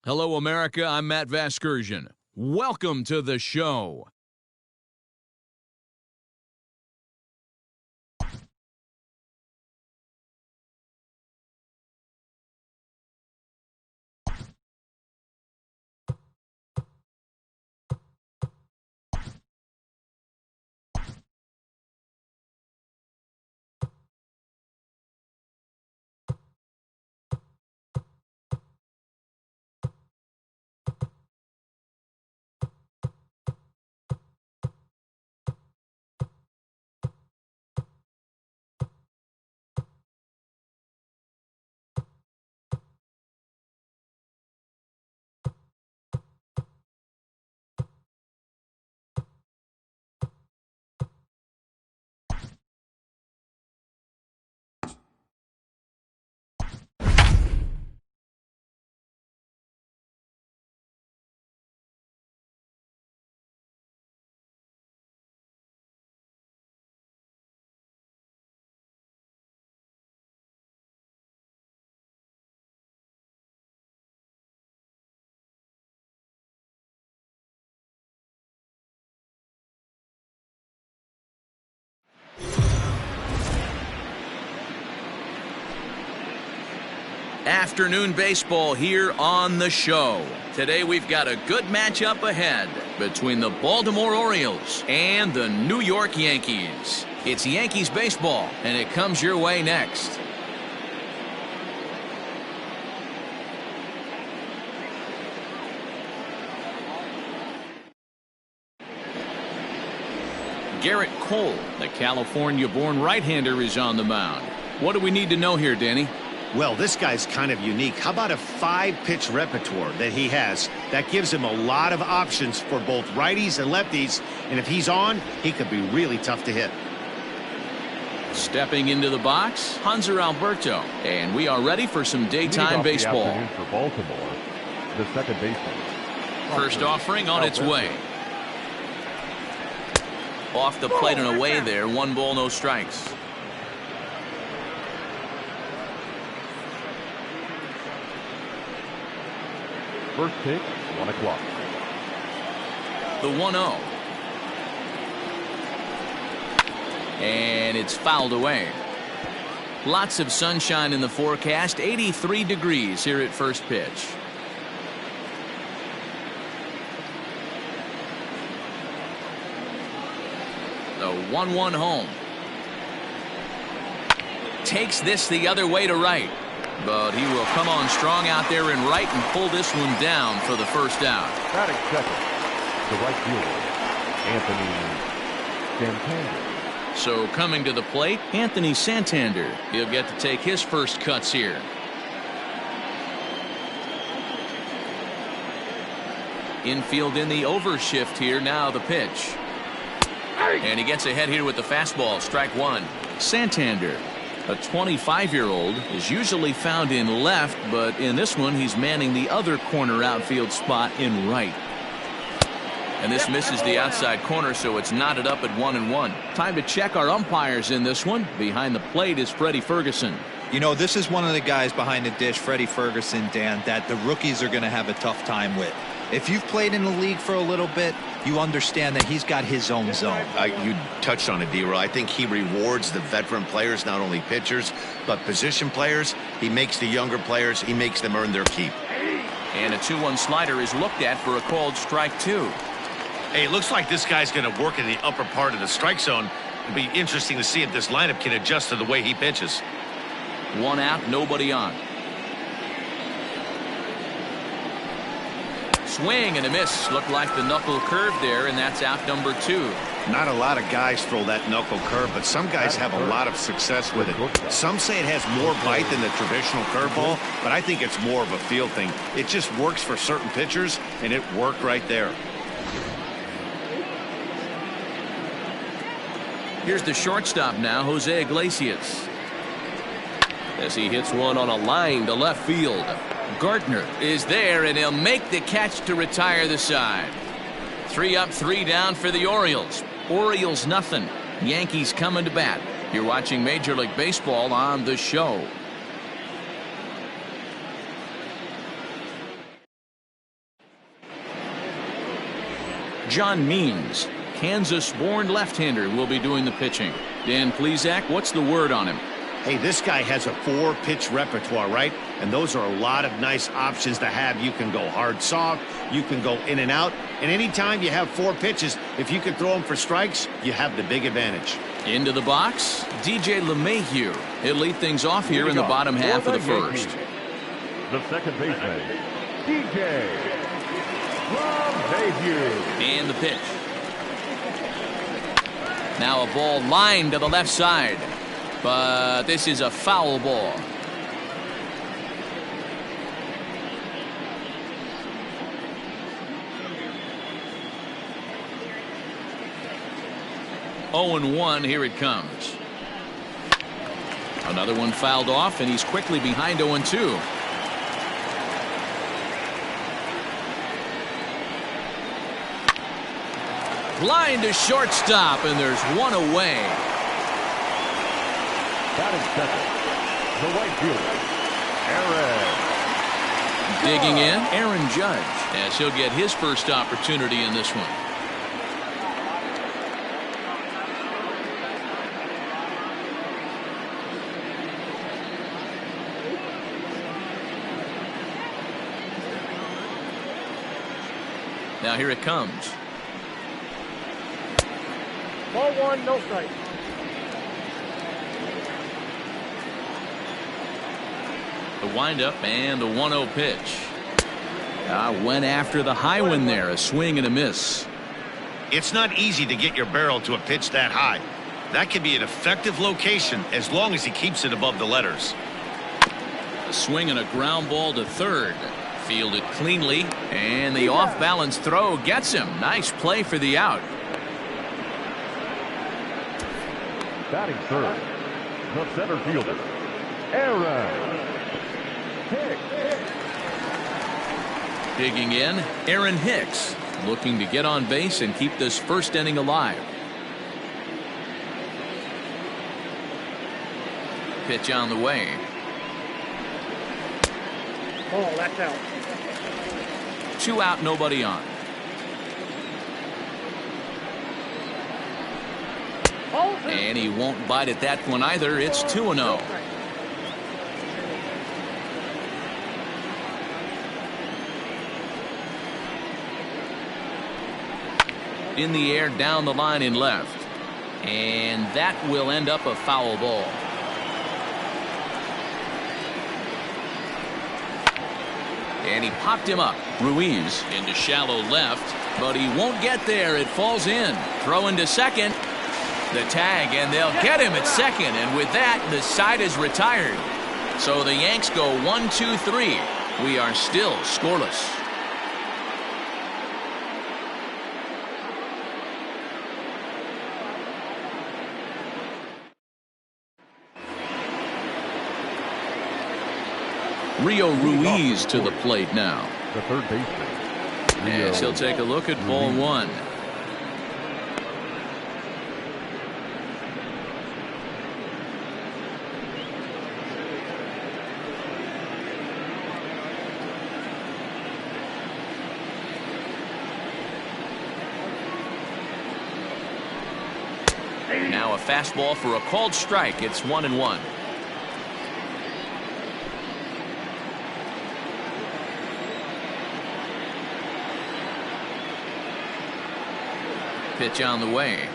Hello, America. I'm Matt Vasgersian. Welcome to the show. Afternoon baseball here on the show. Today we've got a good matchup ahead between the Baltimore Orioles and the New York Yankees. It's Yankees baseball, and it comes your way next. Garrett Cole, the California-born right-hander, is on the mound. What do we need to know here, Danny? Well, this guy's kind of unique. How about a 5-pitch repertoire that he has? That gives him a lot of options for both righties and lefties. And if he's on, he could be really tough to hit. Stepping into the box, Hanser Alberto. And we are ready for some daytime baseball. For Baltimore, the second baseman. First offering on its way. Off the plate and away there. 1 ball, no strikes. First pitch, 1 o'clock. The 1-0. And it's fouled away. Lots of sunshine in the forecast. 83 degrees here at first pitch. The 1-1 home. Takes this the other way to right. But he will come on strong out there in right and pull this one down for the first out. Batting second, the right fielder, Anthony Santander. So coming to the plate, Anthony Santander. He'll get to take his first cuts here. Infield in the overshift here. Now the pitch. And he gets ahead here with the fastball. Strike 1. Santander, a 25-year-old, is usually found in left, but in this one he's manning the other corner outfield spot in right. And this misses the outside corner, so it's knotted up at 1-1. Time to check our umpires in this one. Behind the plate is Freddie Ferguson. You know, this is one of the guys behind the dish, Freddie Ferguson, Dan, that the rookies are going to have a tough time with. If you've played in the league for a little bit, you understand that he's got his own zone. You touched on it, D-Roy. I think he rewards the veteran players, not only pitchers, but position players. He makes the younger players, he makes them earn their keep. And a 2-1 slider is looked at for a called strike 2. Hey, it looks like this guy's going to work in the upper part of the strike zone. It'll be interesting to see if this lineup can adjust to the way he pitches. 1 out, nobody on. Swing and a miss. Looked like the knuckle curve there, and that's out number 2. Not a lot of guys throw that knuckle curve, but some guys have a lot of success with it. Some say it has more bite than the traditional curveball, but I think it's more of a feel thing. It just works for certain pitchers, and it worked right there. Here's the shortstop now, Jose Iglesias. As he hits one on a line to left field. Gardner is there, and he'll make the catch to retire the side. 3 up, 3 down for the Orioles. Orioles nothing. Yankees coming to bat. You're watching Major League Baseball on the show. John Means, Kansas-born left-hander, will be doing the pitching. Dan Plesac, what's the word on him? Hey, this guy has a 4-pitch repertoire, right? And those are a lot of nice options to have. You can go hard, soft. You can go in and out. And anytime you have 4 pitches, if you can throw them for strikes, you have the big advantage. Into the box, DJ LeMahieu. He'll lead things off here in the bottom half of the first. The second baseman, DJ LeMahieu. And the pitch. Now a ball lined to the left side. But this is a foul ball. Oh and 1, here it comes. Another one fouled off, and he's quickly behind 0 and 2. Line to shortstop, and there's one away. Batting second, the right fielder, Aaron. Digging in, Aaron Judge, as he'll get his first opportunity in this one. Now here it comes. Ball 1, no strike. The windup and the 1-0 pitch. Went after the high one there. A swing and a miss. It's not easy to get your barrel to a pitch that high. That can be an effective location as long as he keeps it above the letters. A swing and a ground ball to third. Fielded cleanly, and the off-balance throw gets him. Nice play for the out. Batting third, the center fielder, Aaron Hicks. Digging in, Aaron Hicks, looking to get on base and keep this first inning alive. Pitch on the way. Oh, that's out. 2 out, nobody on. And he won't bite at that one either. It's 2-0. In the air, down the line in left. And that will end up a foul ball. And he popped him up. Ruiz into shallow left, but he won't get there. It falls in. Throw into second. The tag, and they'll get him at second. And with that, the side is retired. So the Yanks go 1-2-3. We are still scoreless. Rio Ruiz to the plate now. The third baseman, As he'll take a look at ball 1. Now a fastball for a called strike. It's 1-1. Pitch on the way.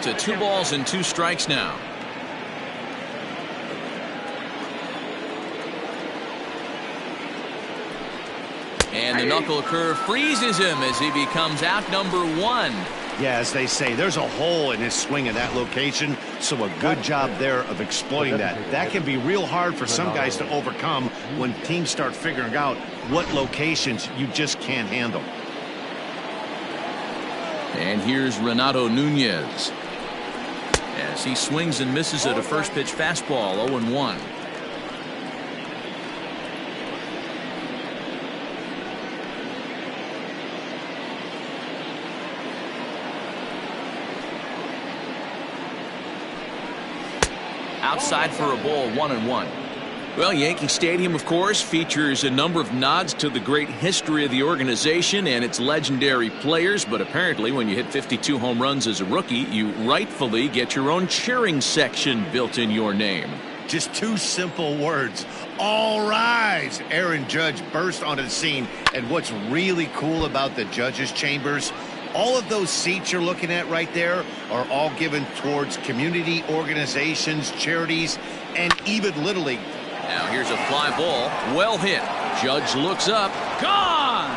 To 2 balls and 2 strikes now. And the knuckle curve freezes him as he becomes out number 1. Yeah, as they say, there's a hole in his swing in that location, so a good job there of exploiting that. That can be real hard for some guys to overcome when teams start figuring out what locations you just can't handle. And here's Renato Nunez as he swings and misses at a first pitch fastball. 0-1. Outside for a ball, 1-1. Well, Yankee Stadium, of course, features a number of nods to the great history of the organization and its legendary players. But apparently, when you hit 52 home runs as a rookie, you rightfully get your own cheering section built in your name. Just two simple words. All rise. Aaron Judge burst onto the scene. And what's really cool about the judges' chambers, all of those seats you're looking at right there are all given towards community organizations, charities, and even Little League. Now here's a fly ball. Well hit. Judge looks up. Gone!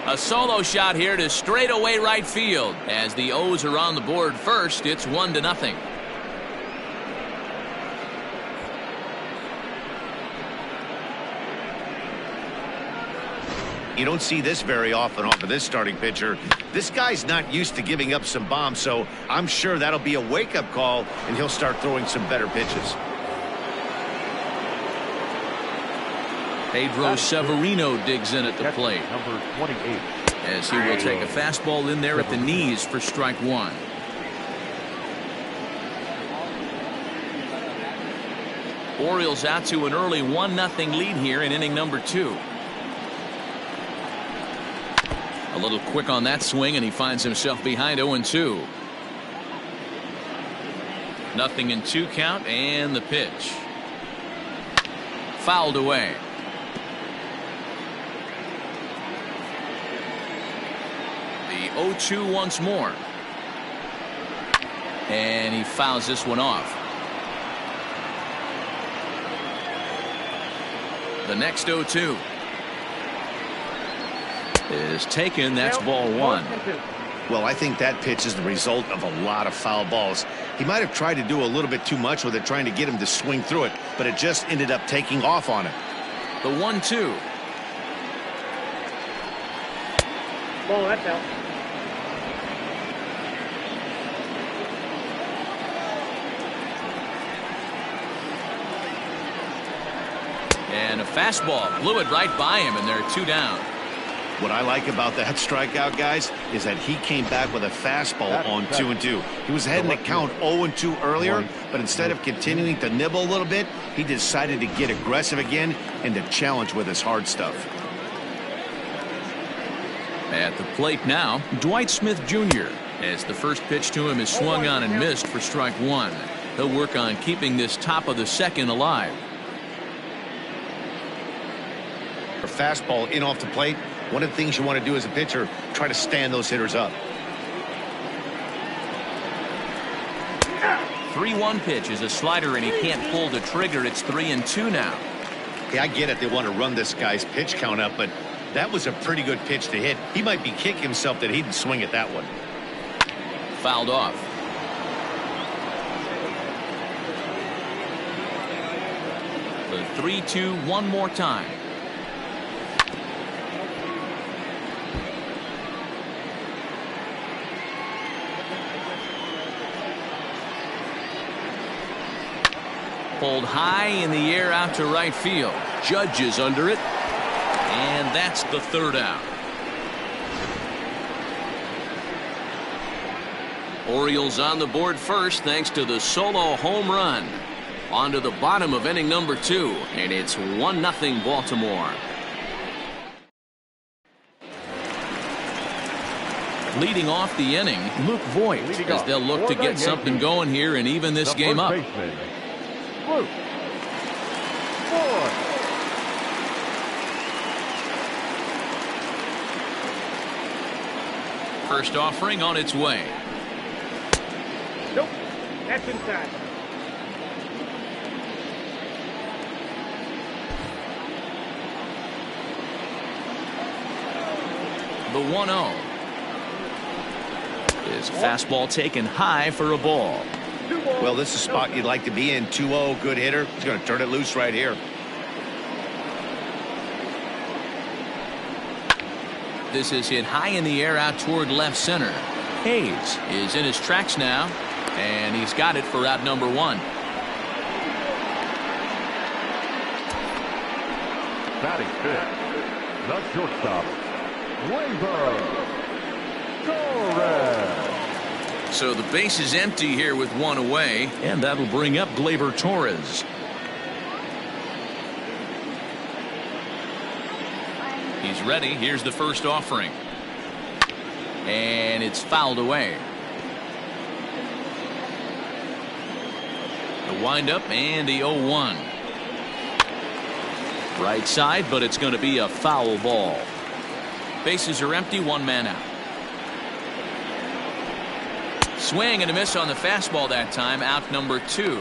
A solo shot here to straightaway right field. As the O's are on the board first, it's 1-0. You don't see this very often off of this starting pitcher. This guy's not used to giving up some bombs, so I'm sure that'll be a wake-up call, and he'll start throwing some better pitches. Pedro Severino digs in at the plate. Number 28. As he will take a fastball in there at the knees for strike one. Orioles out to an early 1-0 lead here in inning number 2. A little quick on that swing, and he finds himself behind 0-2. 0-2 count, and the pitch. Fouled away. The 0-2 once more. And he fouls this one off. The next 0-2 is taken. That's ball one. Well, I think that pitch is the result of a lot of foul balls. He might have tried to do a little bit too much with it, trying to get him to swing through it, but it just ended up taking off on him. The 1-2. Ball, that's out. And a fastball blew it right by him, and they're 2 down. What I like about that strikeout, guys, is that he came back with a fastball on 2-2. He was ahead in the count 0-2 earlier, but instead of continuing to nibble a little bit, he decided to get aggressive again and to challenge with his hard stuff. At the plate now, Dwight Smith Jr. as the first pitch to him is swung on and missed for strike one. He'll work on keeping this top of the second alive. A fastball in off the plate. One of the things you want to do as a pitcher, try to stand those hitters up. 3-1 pitch is a slider, and he can't pull the trigger. It's 3-2 now. Yeah, I get it. They want to run this guy's pitch count up, but that was a pretty good pitch to hit. He might be kicking himself that he didn't swing at that one. Fouled off. The 3-2 one more time. Pulled high in the air out to right field. Judge is under it. And that's the third out. Orioles on the board first thanks to the solo home run. On to the bottom of inning number 2. And it's 1-0 Baltimore. Leading off the inning, Luke Voigt, as they'll look to get something going here and even this game up. Luke Voigt. First offering on its way. Nope. That's inside. The 1-0. His fastball taken high for a ball. Well, this is a spot you'd like to be in. 2-0, good hitter. He's going to turn it loose right here. This is hit high in the air out toward left center. Hayes is in his tracks now, and he's got it for out number 1. Batting fifth, the shortstop, So the base is empty here with one away, and that'll bring up Gleyber Torres. He's ready. Here's the first offering. And it's fouled away. The windup and the 0-1. Right side, but it's going to be a foul ball. Bases are empty, one man out. Swing and a miss on the fastball that time, out number 2.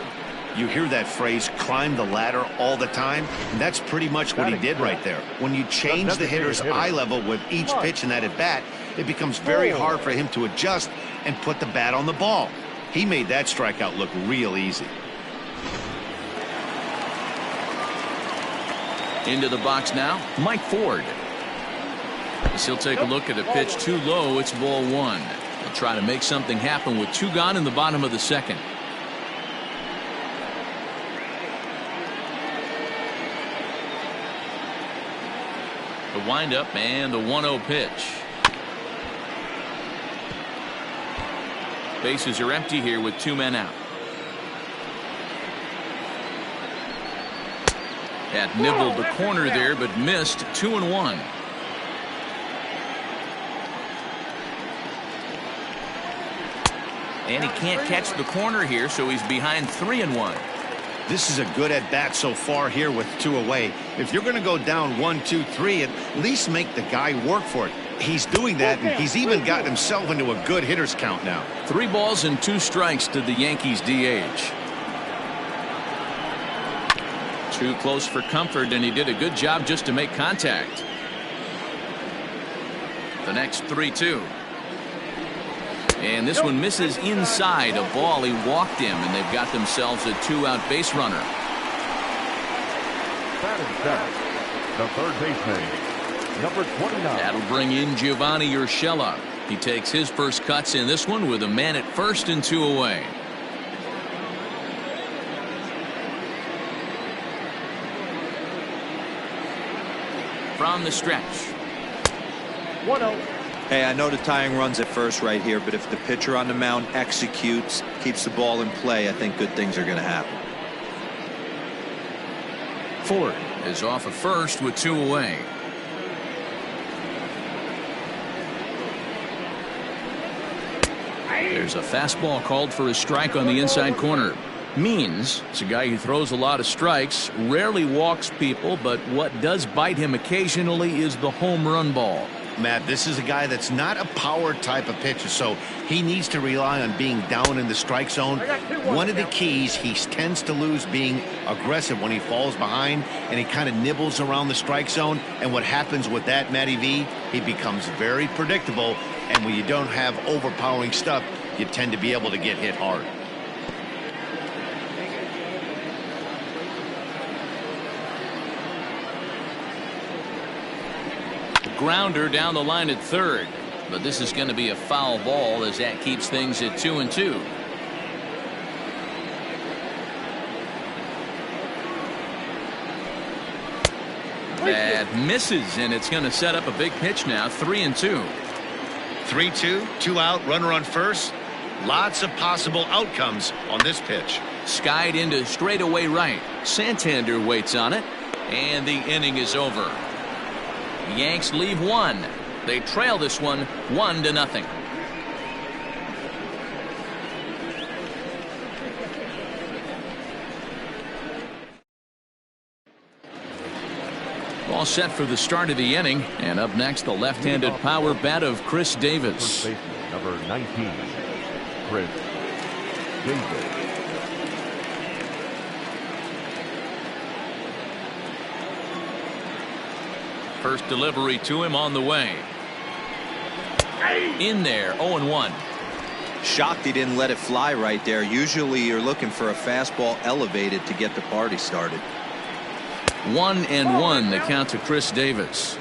You hear that phrase, climb the ladder, all the time, and that's pretty much what he did right there. When you change the hitter's eye level with each pitch in that at bat, it becomes very hard for him to adjust and put the bat on the ball. He made that strikeout look real easy. Into the box now, Mike Ford. As he'll take a look at a pitch too low, it's ball 1. He'll try to make something happen with 2 gone in the bottom of the second. The windup and the 1-0 pitch. Bases are empty here with 2 men out. That nibbled the corner there, but missed. 2-1. And he can't catch the corner here, so he's behind 3-1. This is a good at bat so far here with 2 away. If you're going to go down 1, 2, 3, at least make the guy work for it. He's doing that, and he's even gotten himself into a good hitter's count now. 3 balls and 2 strikes to the Yankees DH. Too close for comfort, and he did a good job just to make contact. The next 3-2. And this one misses inside a ball. He walked him, and they've got themselves a 2-out base runner. The third baseman, number 29. That'll bring in Giovanni Urshela. He takes his first cuts in this one with a man at first and 2 away. From the stretch. 1-0. Hey, I know the tying runs at first right here, but if the pitcher on the mound executes, keeps the ball in play, I think good things are going to happen. Ford is off at first with 2 away. There's a fastball called for a strike on the inside corner. Means it's a guy who throws a lot of strikes, rarely walks people, but what does bite him occasionally is the home run ball. Matt, this is a guy that's not a power type of pitcher, so he needs to rely on being down in the strike zone. One of the keys, he tends to lose being aggressive when he falls behind, and he kind of nibbles around the strike zone. And what happens with that, Matty V, he becomes very predictable, and when you don't have overpowering stuff, you tend to be able to get hit hard. Grounder down the line at third, but this is going to be a foul ball as that keeps things at 2-2. That misses, and it's going to set up a big pitch now. 3-2. 3-2, 2 out, runner on first. Lots of possible outcomes on this pitch. Skied into straightaway right. Santander waits on it, and the inning is over. Yanks leave 1. They trail this one 1-0. All set for the start of the inning, and up next the left-handed power bat of Chris Davis. First baseman, number 19, Chris Davis. First delivery to him on the way. In there, 0-1. Shocked he didn't let it fly right there. Usually you're looking for a fastball elevated to get the party started. 1-1 the count to Chris Davis.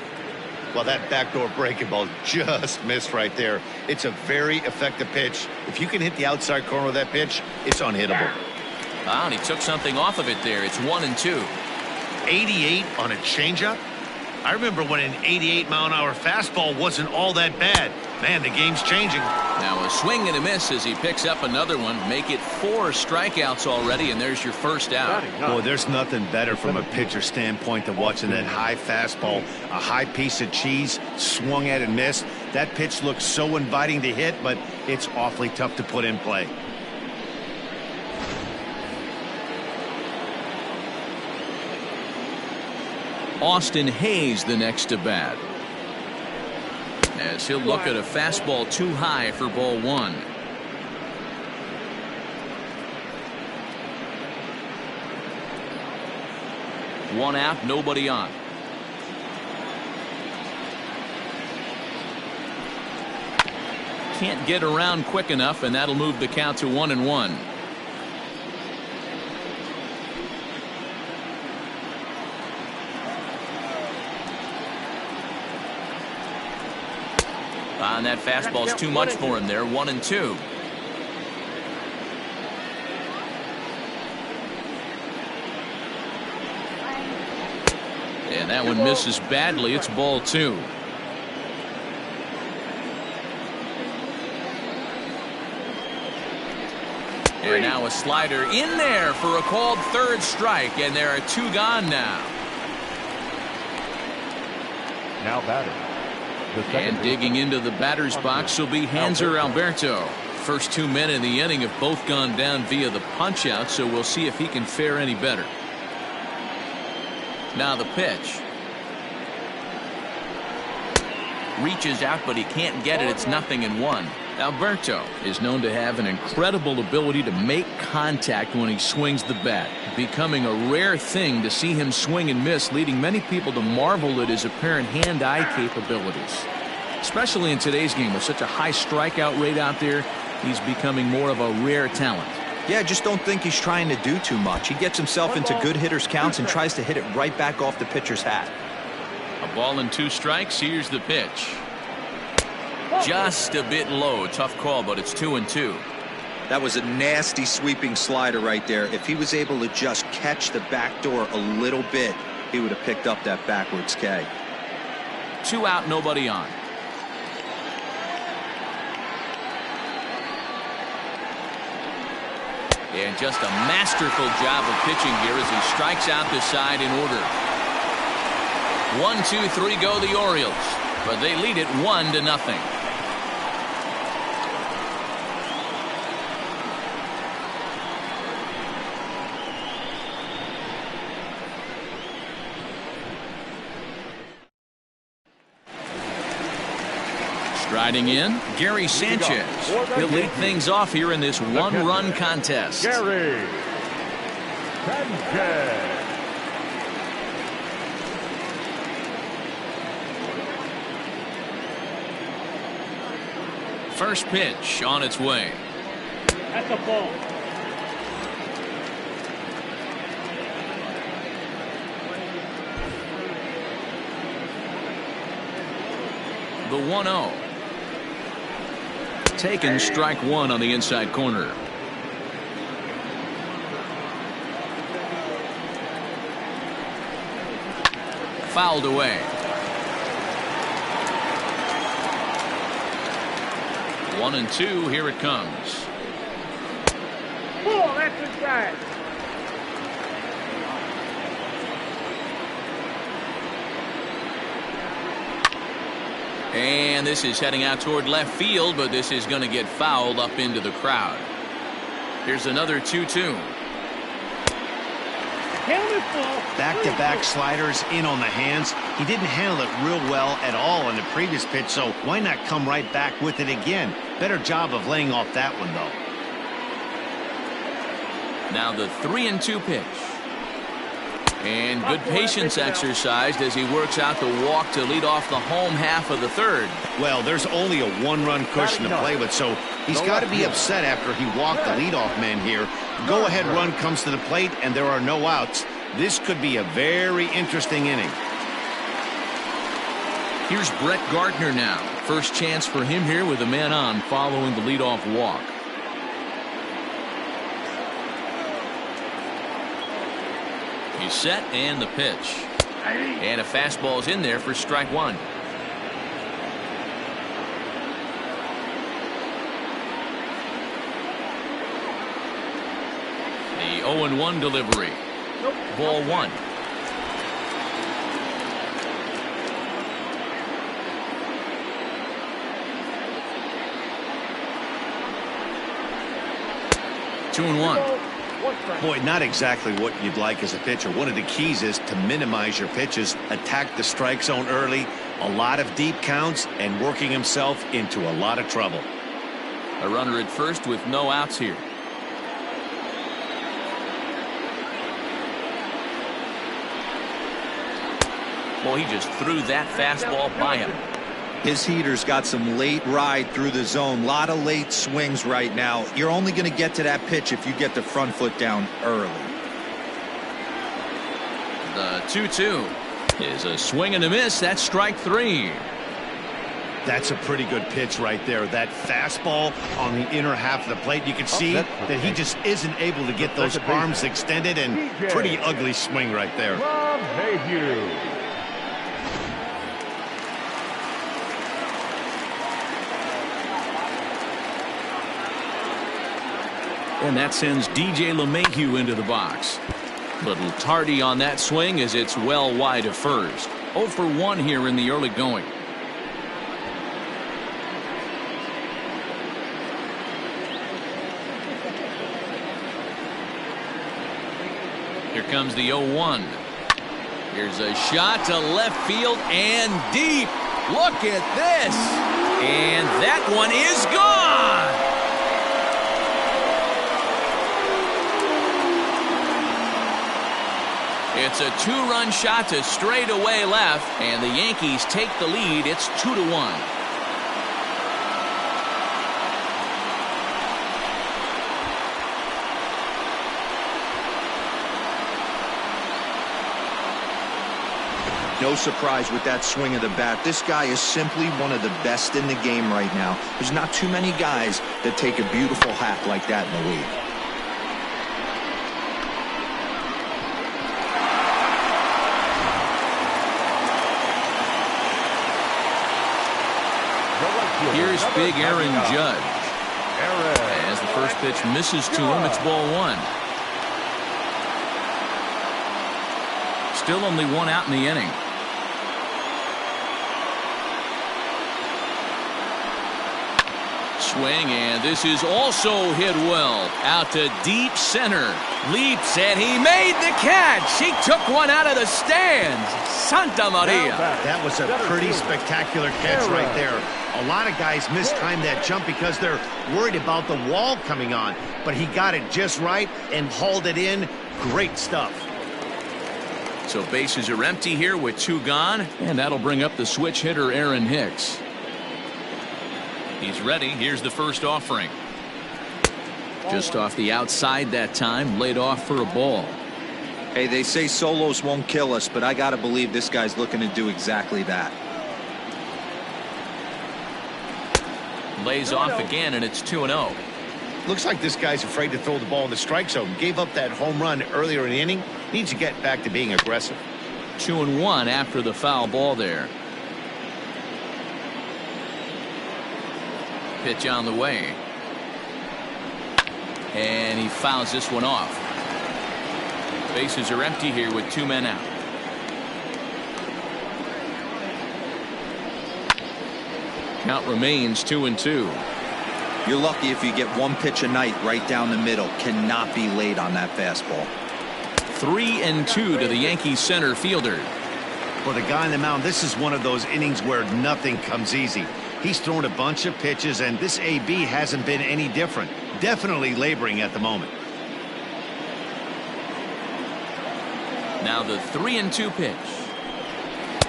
Well, that backdoor breaking ball just missed right there. It's a very effective pitch. If you can hit the outside corner of that pitch, it's unhittable. And he took something off of it there. It's 1-2. 88 on a changeup. I remember when an 88-mile-an-hour fastball wasn't all that bad. Man, the game's changing. Now a swing and a miss as he picks up another one. Make it 4 strikeouts already, and there's your first out. Boy, there's nothing better from a pitcher standpoint than watching that high fastball, a high piece of cheese, swung at and missed. That pitch looks so inviting to hit, but it's awfully tough to put in play. Austin Hayes the next to bat, as he'll look at a fastball too high for ball 1. One out, nobody on. Can't get around quick enough, and that'll move the count to 1-1. And that fastball's too much for him there. 1-2. And that one misses badly. It's ball 2. And now a slider in there for a called third strike, and there are 2 gone now. Now batting. And digging into the batter's box will be Hanser Alberto. First 2 men in the inning have both gone down via the punch out, so we'll see if he can fare any better. Now the pitch. Reaches out, but he can't get it. It's 0-1. Alberto is known to have an incredible ability to make contact when he swings the bat, becoming a rare thing to see him swing and miss, leading many people to marvel at his apparent hand-eye capabilities. Especially in today's game with such a high strikeout rate out there, he's becoming more of a rare talent. Yeah, I just don't think he's trying to do too much. He gets himself into good hitters' counts and tries to hit it right back off the pitcher's hat. A ball and 2 strikes. Here's the pitch. Just a bit low. Tough call, but it's 2-2. That was a nasty sweeping slider right there. If he was able to just catch the back door a little bit, he would have picked up that backwards K. 2 out, nobody on. And just a masterful job of pitching here as he strikes out the side in order. 1, 2, 3 go the Orioles, but they lead it 1-0. Striding in, Gary Sanchez. He'll lead things off here in this 1-run contest. Gary Sanchez. First pitch on its way. At the ball. The 1-0. Taken, strike 1 on the inside corner. Fouled away. 1-2. Here it comes. Ball, that's inside. And this is heading out toward left field, but this is going to get fouled up into the crowd. Here's another 2-2. Back-to-back sliders in on the hands. He didn't handle it real well at all in the previous pitch, so why not come right back with it again? Better job of laying off that one, though. Now the 3-2 pitch. And good patience exercised as he works out the walk to lead off the home half of the third. Well, there's only a 1-run cushion to play with, so he's got to be upset after he walked the leadoff man here. Go-ahead run comes to the plate, and there are no outs. This could be a very interesting inning. Here's Brett Gardner now. First chance for him here with a man on following the leadoff walk. He's set, and the pitch. And a fastball's in there for strike one. The 0-1 delivery. Ball one. Two and one. Boy, not exactly what you'd like as a pitcher. One of the keys is to minimize your pitches, attack the strike zone early, a lot of deep counts, and working himself into a lot of trouble. A runner at first with no outs here. Boy, he just threw that fastball by him. His heater's got some late ride through the zone. A lot of late swings right now. You're only going to get to that pitch if you get the front foot down early. The 2-2 is a swing and a miss. That's strike three. That's a pretty good pitch right there. That fastball on the inner half of the plate. You can see that he just isn't able to get those arms extended, and pretty ugly swing right there. And that sends DJ LeMahieu into the box. Little tardy on that swing as it's well wide of first. 0 for 1 here in the early going. Here comes the 0-1. Here's a shot to left field and deep. Look at this. And that one is gone. It's a two-run shot to straightaway left, and the Yankees take the lead. It's 2-1. No surprise with that swing of the bat. This guy is simply one of the best in the game right now. There's not too many guys that take a beautiful hack like that in the league. Here's big Aaron Judge. As the first pitch misses to him, it's ball one. Still only one out in the inning. Swing, and this is also hit well. Out to deep center. Leaps, and he made the catch. He took one out of the stands. Santa Maria. That was a pretty spectacular catch right there. A lot of guys mistime that jump because they're worried about the wall coming on. But he got it just right and hauled it in. Great stuff. So bases are empty here with two gone. And that'll bring up the switch hitter Aaron Hicks. He's ready. Here's the first offering. Just off the outside that time. Laid off for a ball. Hey, they say solos won't kill us, but I got to believe this guy's looking to do exactly that. Lays off again, and it's 2-0. Looks like this guy's afraid to throw the ball in the strike zone. Gave up that home run earlier in the inning. Needs to get back to being aggressive. 2-1 after the foul ball there. Pitch on the way. And he fouls this one off. Bases are empty here with two men out. Count remains 2-2. You're lucky if you get one pitch a night right down the middle. Cannot be late on that fastball. 3-2 to the Yankees center fielder. For the guy on the mound, this is one of those innings where nothing comes easy. He's thrown a bunch of pitches, and this AB hasn't been any different. Definitely laboring at the moment. Now the 3-2 pitch.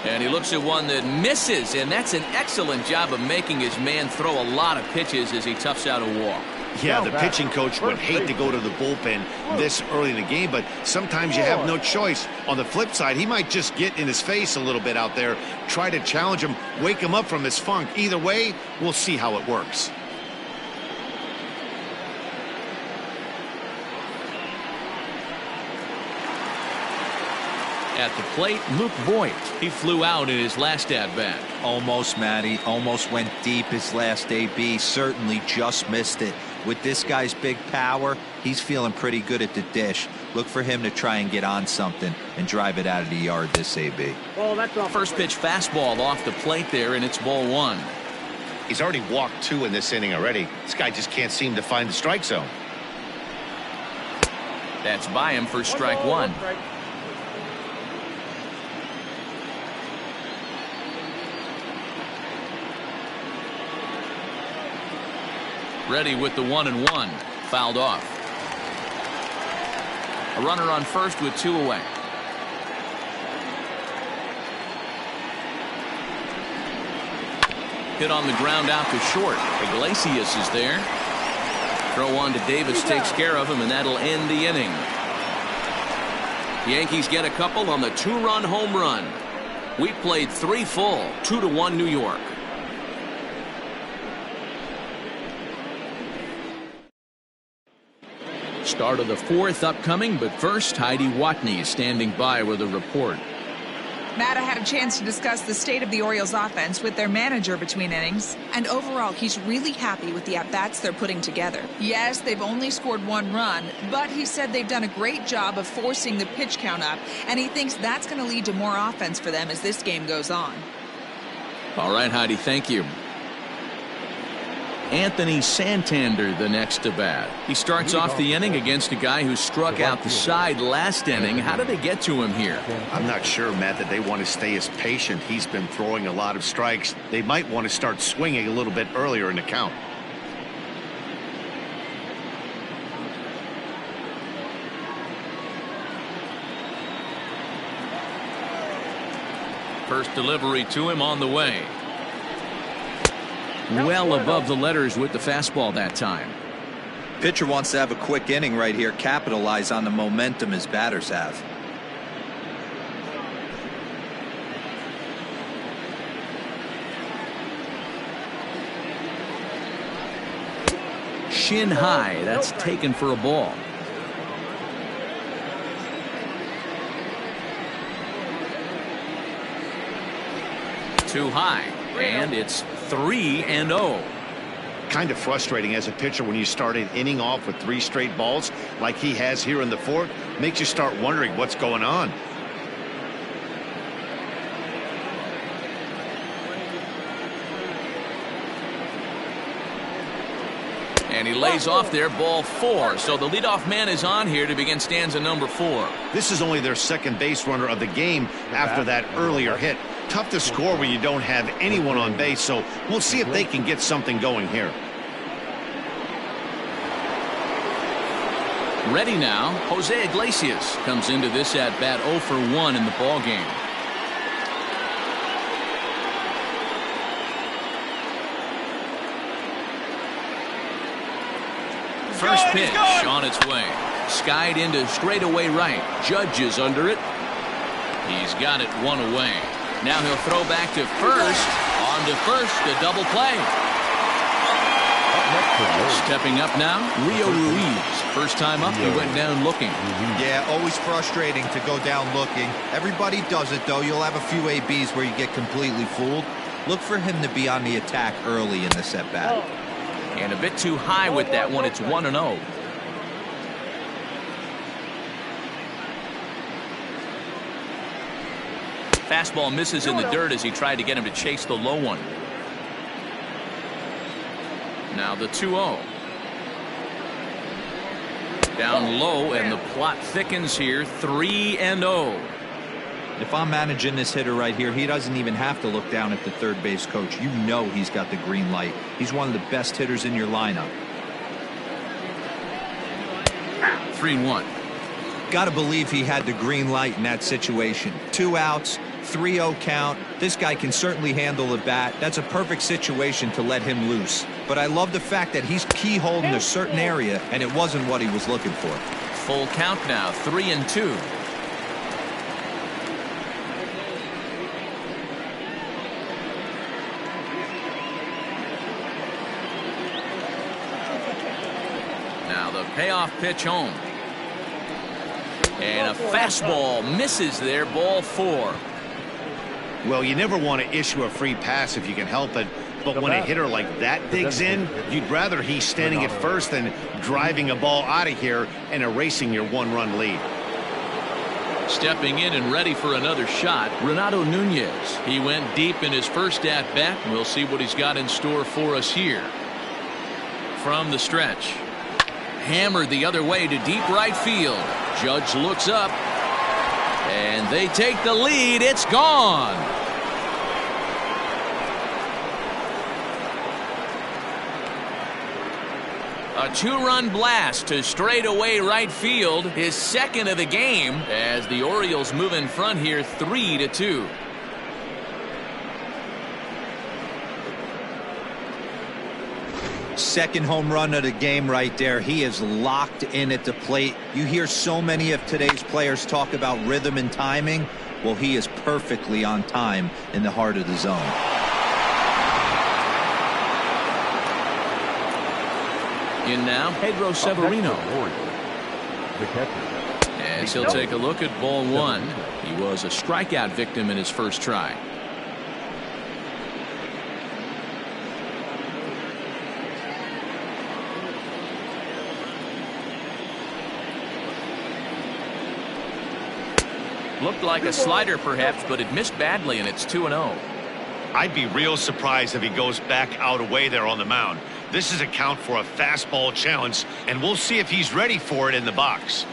And he looks at one that misses, and that's an excellent job of making his man throw a lot of pitches as he toughs out a walk. Yeah, the pitching coach would hate to go to the bullpen this early in the game, but sometimes you have no choice. On the flip side, he might just get in his face a little bit out there, try to challenge him, wake him up from his funk. Either way, we'll see how it works. At the plate, Luke Voigt. He flew out in his last at-bat. Almost, Matty. Almost went deep his last AB. Certainly just missed it. With this guy's big power, he's feeling pretty good at the dish. Look for him to try and get on something and drive it out of the yard this AB. Oh, that's off. First pitch fastball off the plate there, and it's ball one. He's already walked 2 in this inning already. This guy just can't seem to find the strike zone. That's by him for strike one. Ready with the 1-1. Fouled off. A runner on first with 2 away. Hit on the ground out to short. Iglesias is there. Throw on to Davis takes care of him, and that'll end the inning. Yankees get a couple on the 2-run home run. We played 3 full, 2-1 New York. Start of the 4th upcoming, but first Heidi Watney is standing by with a report. Matt, I had a chance to discuss the state of the Orioles offense with their manager between innings, and overall he's really happy with the at-bats they're putting together. Yes, they've only scored 1 run, but he said they've done a great job of forcing the pitch count up, and he thinks that's going to lead to more offense for them as this game goes on. All right, Heidi, thank you. Anthony Santander the next to bat. He starts off the inning against a guy who struck out the side last inning. How did they get to him here? I'm not sure, Matt, that they want to stay as patient. He's been throwing a lot of strikes. They might want to start swinging a little bit earlier in the count. First delivery to him on the way. Well above the letters with the fastball that time. Pitcher wants to have a quick inning right here, capitalize on the momentum his batters have. Shin high, that's taken for a ball. Too high, and it's 3-0. Kind of frustrating as a pitcher when you start an inning off with 3 straight balls like he has here in the 4th. Makes you start wondering what's going on. And he lays off there, ball 4. So the leadoff man is on here to begin stanza number 4. This is only their second base runner of the game after that earlier hit. Tough to score when you don't have anyone on base, so we'll see if they can get something going here. Ready now, Jose Iglesias comes into this at bat 0 for 1 in the ball game. First pitch on its way. Skied into straightaway right. Judge is under it. He's got it 1 away. Now he'll throw back to first. On to first, a double play. Stepping up now, Rio Ruiz. First time up, he went down looking. Yeah, always frustrating to go down looking. Everybody does it, though. You'll have a few ABs where you get completely fooled. Look for him to be on the attack early in the at-bat. And a bit too high with that one. It's 1-0. Fastball misses in the dirt as he tried to get him to chase the low one. Now the 2-0. Down low, and the plot thickens here. 3-0. If I'm managing this hitter right here, he doesn't even have to look down at the third base coach. You know he's got the green light. He's one of the best hitters in your lineup. 3-1. Got to believe he had the green light in that situation. 2 outs, 3-0 count. This guy can certainly handle the bat. That's a perfect situation to let him loose. But I love the fact that he's keyholed in a certain area, and it wasn't what he was looking for. Full count now, 3-2. Now the payoff pitch home. And a fastball misses there, ball 4. Well, you never want to issue a free pass if you can help it, but when a hitter like that digs in, you'd rather he's standing at first than driving a ball out of here and erasing your one-run lead. Stepping in and ready for another shot, Renato Nunez. He went deep in his first at-bat. We'll see what he's got in store for us here. From the stretch. Hammered the other way to deep right field. Judge looks up. And they take the lead. It's gone. A 2-run blast to straightaway right field, his second of the game, as the Orioles move in front here 3-2. Second home run of the game right there. He is locked in at the plate. You hear so many of today's players talk about rhythm and timing. Well, he is perfectly on time in the heart of the zone. In now, Pedro Severino. The catcher. As he'll take a look at ball 1. He was a strikeout victim in his first try. Looked like a slider perhaps, but it missed badly, and it's 2-0. I'd be real surprised if he goes back out away there on the mound. This is a count for a fastball challenge, and we'll see if he's ready for it in the box.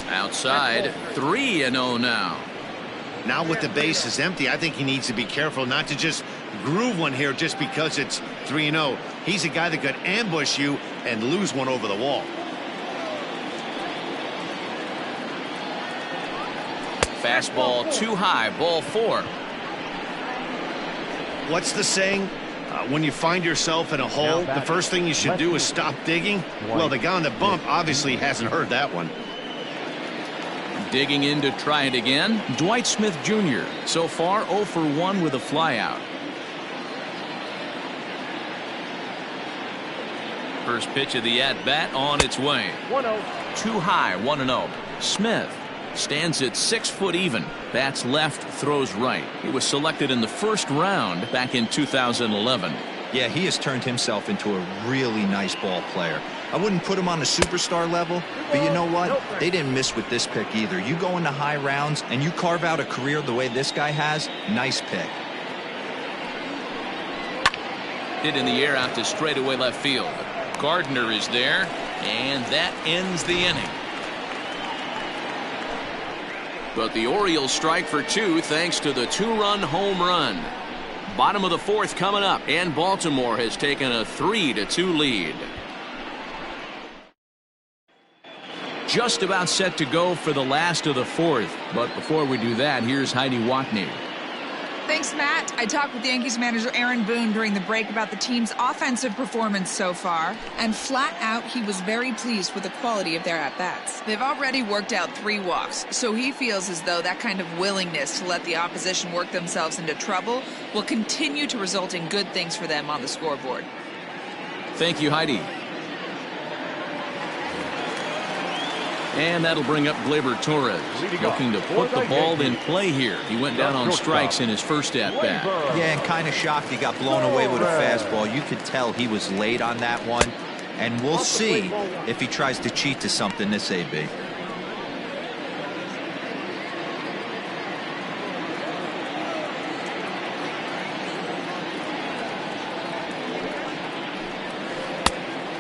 Outside, 3-0 now. Now with the bases empty, I think he needs to be careful not to just groove one here just because it's 3-0. He's a guy that could ambush you and lose one over the wall. Fastball too high, ball 4. What's the saying? When you find yourself in a hole, the first thing you should do is stop digging. Well, the guy on the bump obviously hasn't heard that one. Digging in to try it again, Dwight Smith Jr. So far 0 for 1 with a flyout. First pitch of the at-bat on its way. 1-0. Too high, 1-0. Smith stands at 6 foot even. Bats left, throws right. He was selected in the first round back in 2011. Yeah, he has turned himself into a really nice ball player. I wouldn't put him on a superstar level, but you know what? They didn't miss with this pick either. You go into high rounds and you carve out a career the way this guy has, nice pick. Hit in the air out to straightaway left field. Gardner is there, and that ends the inning. But the Orioles strike for 2 thanks to the 2-run home run. Bottom of the 4th coming up, and Baltimore has taken a 3-2 lead. Just about set to go for the last of the 4th. But before we do that, here's Heidi Watney. Thanks, Matt. I talked with Yankees manager Aaron Boone during the break about the team's offensive performance so far, and flat out he was very pleased with the quality of their at-bats. They've already worked out 3 walks, so he feels as though that kind of willingness to let the opposition work themselves into trouble will continue to result in good things for them on the scoreboard. Thank you, Heidi. And that'll bring up Gleyber Torres, looking to put the ball in play here. He went down on strikes in his first at-bat. Yeah, and kind of shocked he got blown away with a fastball. You could tell he was late on that one. And we'll see if he tries to cheat to something this AB.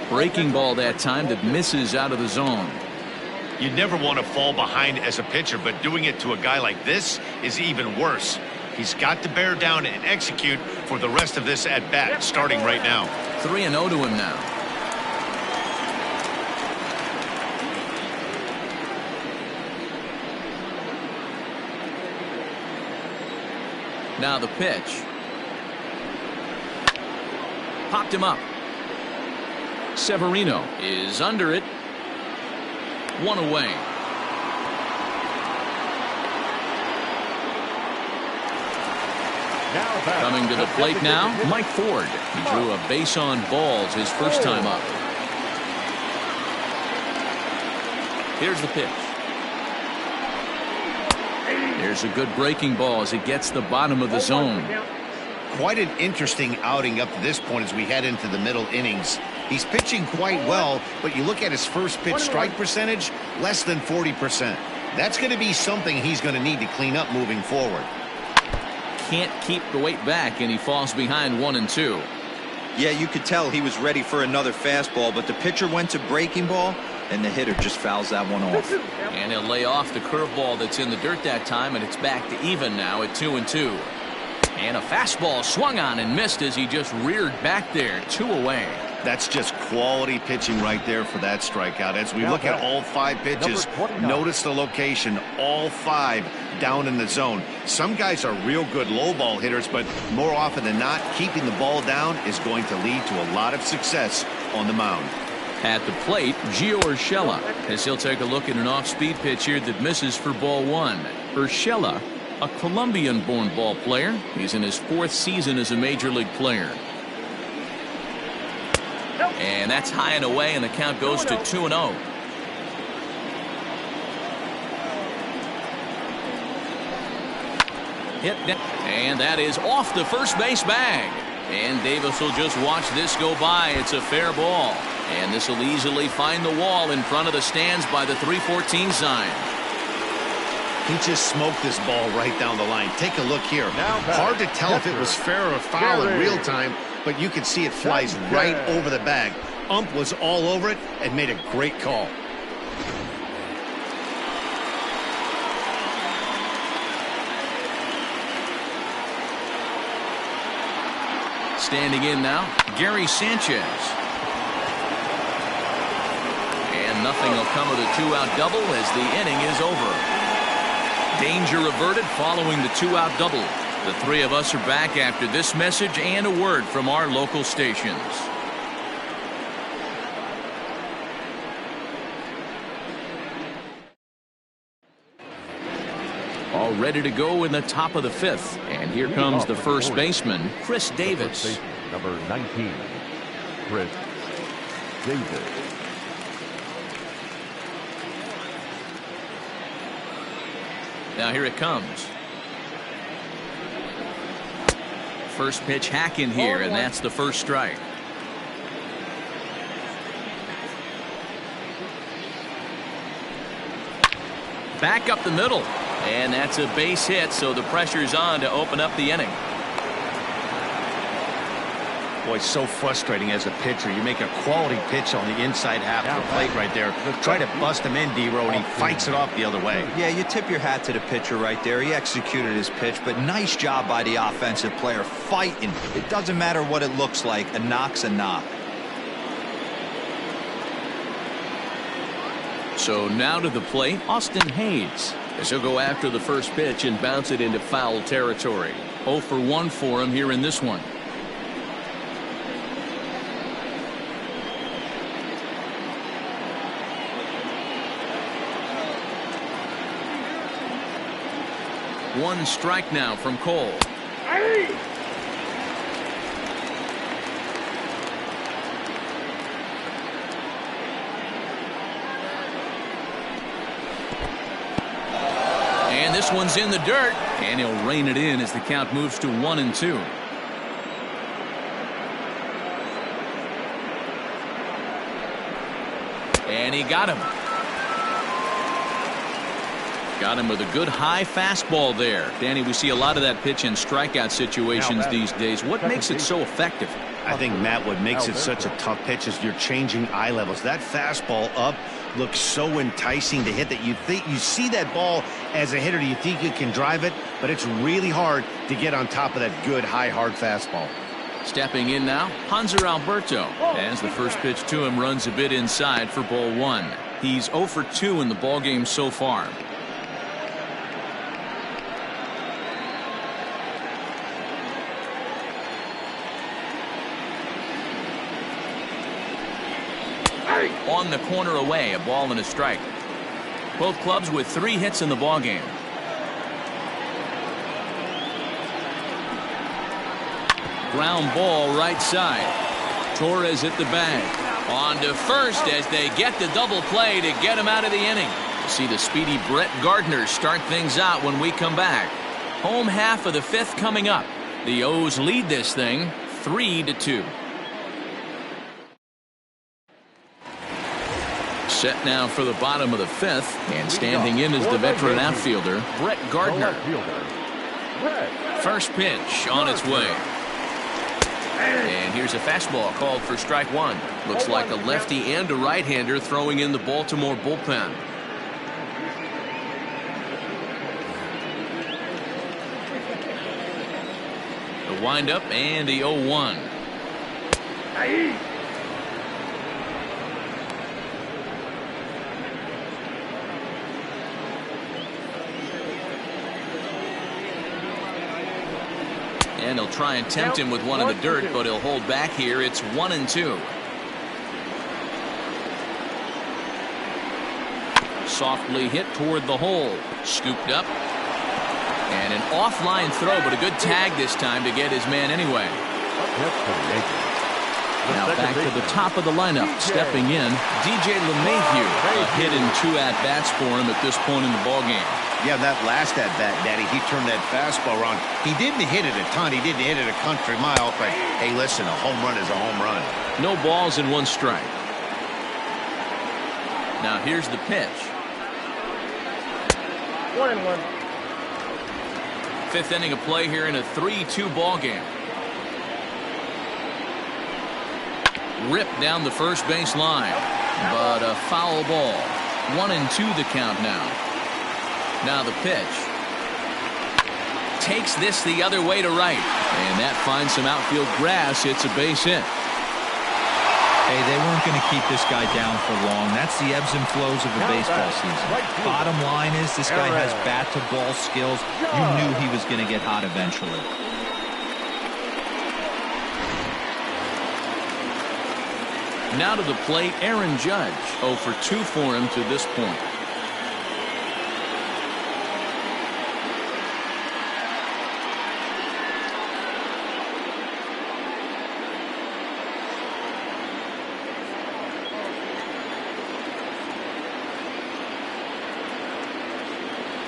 Breaking ball that time that misses out of the zone. You never want to fall behind as a pitcher, but doing it to a guy like this is even worse. He's got to bear down and execute for the rest of this at-bat, starting right now. 3-0 to him now. Now the pitch. Popped him up. Severino is under it. 1 away. Coming to the plate now, Mike Ford. He drew a base on balls his first time up. Here's the pitch. There's a good breaking ball as it gets the bottom of the zone. Quite an interesting outing up to this point as we head into the middle innings. He's pitching quite well, but you look at his first pitch strike percentage, less than 40%. That's going to be something he's going to need to clean up moving forward. Can't keep the weight back, and he falls behind 1-2. Yeah, you could tell he was ready for another fastball, but the pitcher went to breaking ball, and the hitter just fouls that one off. And he'll lay off the curveball that's in the dirt that time, and it's back to even now at 2-2. And a fastball swung on and missed as he just reared back there, 2 away. That's just quality pitching right there for that strikeout. As we look at all 5 pitches, notice the location, all 5 down in the zone. Some guys are real good low ball hitters, but more often than not, keeping the ball down is going to lead to a lot of success on the mound. At the plate, Gio Urshela, as he'll take a look at an off-speed pitch here that misses for ball 1. Urshela, a Colombian-born ball player. He's in his 4th season as a major league player. And that's high and away, and the count goes to 2-0. Hit, and that is off the first base bag. And Davis will just watch this go by. It's a fair ball. And this will easily find the wall in front of the stands by the 314 sign. He just smoked this ball right down the line. Take a look here. Hard to tell if it was fair or foul in real time, but you can see it flies right over the bag. Ump was all over it and made a great call. Standing in now, Gary Sanchez. And nothing will come of the 2-out double as the inning is over. Danger averted following the 2-out double. The 3 of us are back after this message and a word from our local stations. All ready to go in the top of the 5th. And here comes the first baseman, Chris Davis. Number 19, Chris Davis. Now here it comes. First pitch hack in here, and that's the first strike. Back up the middle, and that's a base hit, so the pressure's on to open up the inning. Boy, it's so frustrating as a pitcher. You make a quality pitch on the inside half of the plate right there. Try to bust him in, D-Row, and he fights it off the other way. Yeah, you tip your hat to the pitcher right there. He executed his pitch, but nice job by the offensive player fighting. It doesn't matter what it looks like. A knock's a knock. So now to the plate, Austin Hayes, as he'll go after the first pitch and bounce it into foul territory. 0 for 1 for him here in this one. One strike now from Cole. And this one's in the dirt, and he'll rein it in as the count moves to 1-2. And he got him. Got him with a good high fastball there. Danny, we see a lot of that pitch in strikeout situations these days. What makes it so effective? I think, Matt, what makes it such a tough pitch is you're changing eye levels. That fastball up looks so enticing to hit that you see that ball as a hitter, you think you can drive it, but it's really hard to get on top of that good high hard fastball. Stepping in now, Hanser Alberto, as the first pitch to him runs a bit inside for ball 1. He's 0 for 2 in the ballgame so far. On the corner away, a ball and a strike. Both clubs with 3 hits in the ballgame. Ground ball right side. Torres at the bag. On to first as they get the double play to get him out of the inning. We'll see the speedy Brett Gardner start things out when we come back. Home half of the fifth coming up. The O's lead this thing 3-2. Set now for the bottom of the fifth, and standing in is the veteran outfielder, Brett Gardner. First pitch on its way. And here's a fastball called for strike one. Looks like a lefty and a right-hander throwing in the Baltimore bullpen. The windup and the 0-1. And he'll try and tempt him with one in the dirt, but he'll hold back here. It's 1-2. Softly hit toward the hole. Scooped up. And an offline throw, but a good tag this time to get his man anyway. Now back to the top of the lineup. Stepping in, DJ LeMahieu. A hit and 2 at-bats for him at this point in the ballgame. Yeah, that last at-bat, Daddy, he turned that fastball around. He didn't hit it a ton. He didn't hit it a country mile. But, hey, listen, a home run is a home run. No balls and 1 strike. Now here's the pitch. 1-1. Fifth inning of play here in a 3-2 ball game. Ripped down the first base line, but a foul ball. 1-2 the count now. Now the pitch. Takes this the other way to right, and that finds some outfield grass. It's a base hit. Hey, they weren't going to keep this guy down for long. That's the ebbs and flows of a baseball season. Bottom line is this guy has bat-to-ball skills. You knew he was going to get hot eventually. Now to the plate, Aaron Judge. 0 for 2 for him to this point.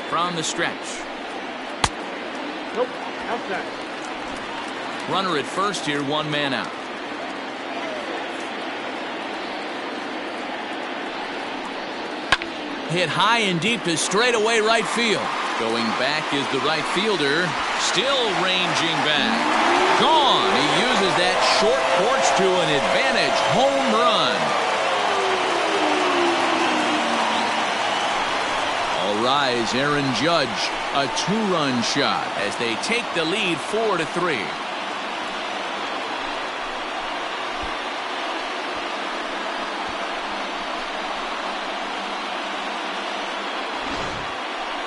From the stretch. Nope. Outside. Runner at first here, 1 man out. Hit high and deep to straightaway right field. Going back is the right fielder. Still ranging back. Gone. He uses that short porch to an advantage. Home run. All rise, Aaron Judge. A 2-run shot as they take the lead 4-3.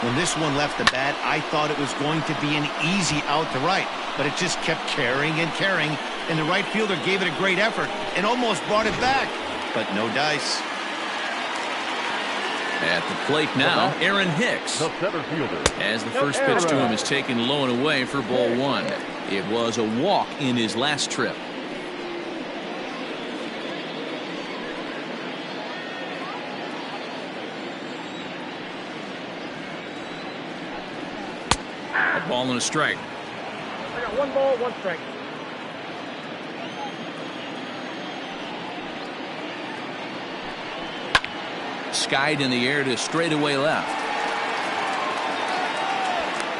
When this one left the bat, I thought it was going to be an easy out to right, but it just kept carrying and carrying, and the right fielder gave it a great effort and almost brought it back, but no dice. At the plate now, Aaron Hicks. The center fielder. As the first pitch to him is taken low and away for ball 1. It was a walk in his last trip. A ball and a strike. I got 1 ball, 1 strike. Skied in the air to straightaway left.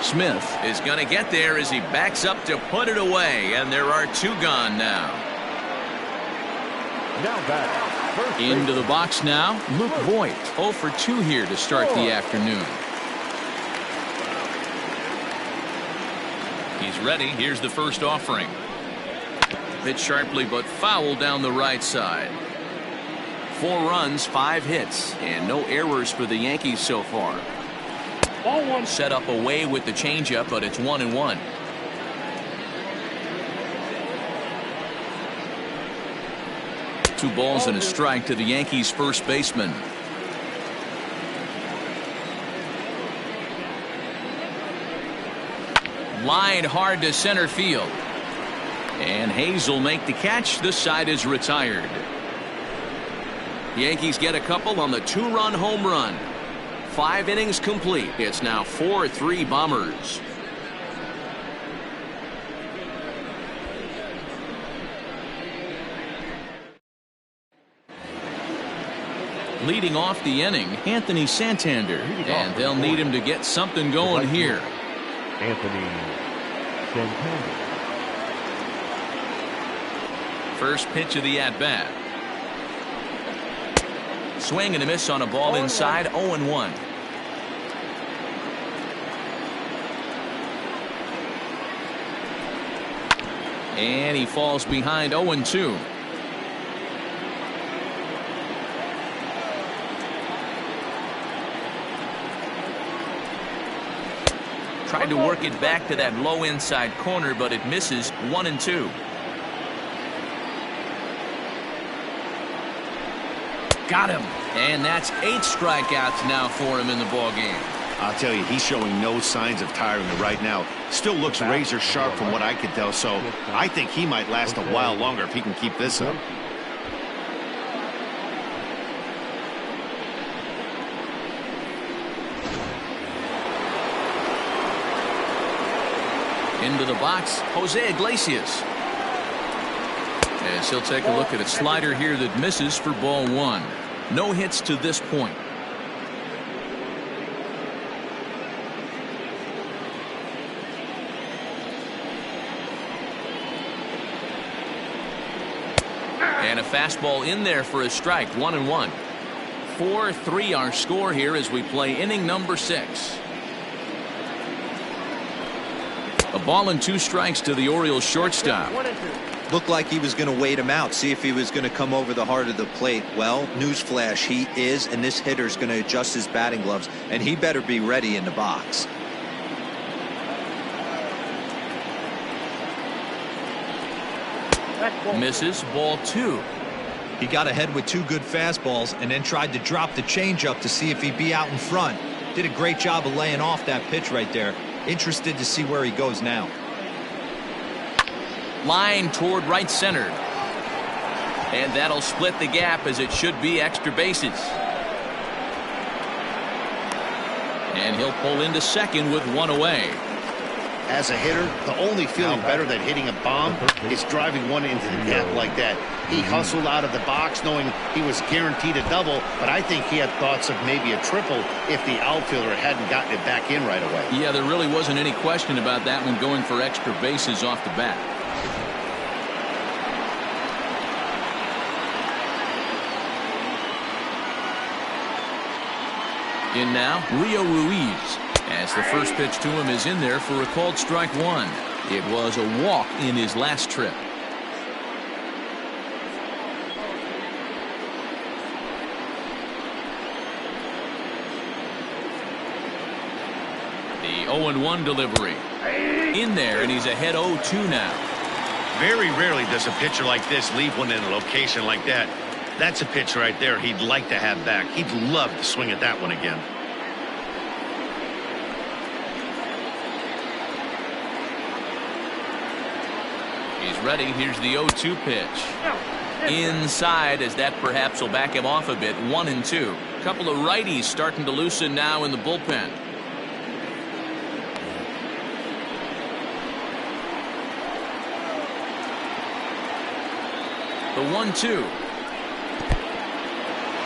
Smith is going to get there as he backs up to put it away, and there are 2 gone now. Now back. Into the box now, Luke Voigt. 0 for 2 here to start the afternoon. He's ready. Here's the first offering. Hit sharply but foul down the right side. 4 runs, 5 hits, and no errors for the Yankees so far. Ball 1. Set up away with the changeup, but it's 1-1. Two balls and a strike to the Yankees first baseman. Lined hard to center field. And Hayes will make the catch. This side is retired. Yankees get a couple on the 2-run home run. 5 innings complete. It's now 4-3 Bombers. Leading off the inning, Anthony Santander, and they'll need him to get something going here. Anthony Santander. First pitch of the at-bat. Swing and a miss on a ball inside, 0-1. And he falls behind 0-2. Tried to work it back to that low inside corner, but it misses. 1-2. Got him. And that's 8 strikeouts now for him in the ball game. I'll tell you, he's showing no signs of tiring right now. Still looks razor sharp from what I can tell, so I think he might last a while longer if he can keep this up. Into the box, Jose Iglesias. As he'll take a look at a slider here that misses for ball 1. No hits to this point. And a fastball in there for a strike. 1-1. 4-3 our score here as we play inning number 6. A ball and 2 strikes to the Orioles shortstop. Looked like he was going to wait him out, see if he was going to come over the heart of the plate. Well, newsflash, he is, and this hitter's going to adjust his batting gloves, and he better be ready in the box. Misses, ball 2. He got ahead with 2 good fastballs and then tried to drop the changeup to see if he'd be out in front. Did a great job of laying off that pitch right there. Interested to see where he goes now. Line toward right center. And that'll split the gap as it should be extra bases. And he'll pull into second with 1 away. As a hitter, the only feeling better than hitting a bomb is driving one into the gap like that. He hustled out of the box knowing he was guaranteed a double, but I think he had thoughts of maybe a triple if the outfielder hadn't gotten it back in right away. Yeah, there really wasn't any question about that one, going for extra bases off the bat. In now, Rio Ruiz. As the first pitch to him is in there for a called strike 1. It was a walk in his last trip. The 0-1 delivery. In there, and he's ahead 0-2 now. Very rarely does a pitcher like this leave one in a location like that. That's a pitch right there he'd like to have back. He'd love to swing at that one again. He's ready. Here's the 0-2 pitch. Inside, as that perhaps will back him off a bit. 1-2. A couple of righties starting to loosen now in the bullpen. The 1-2.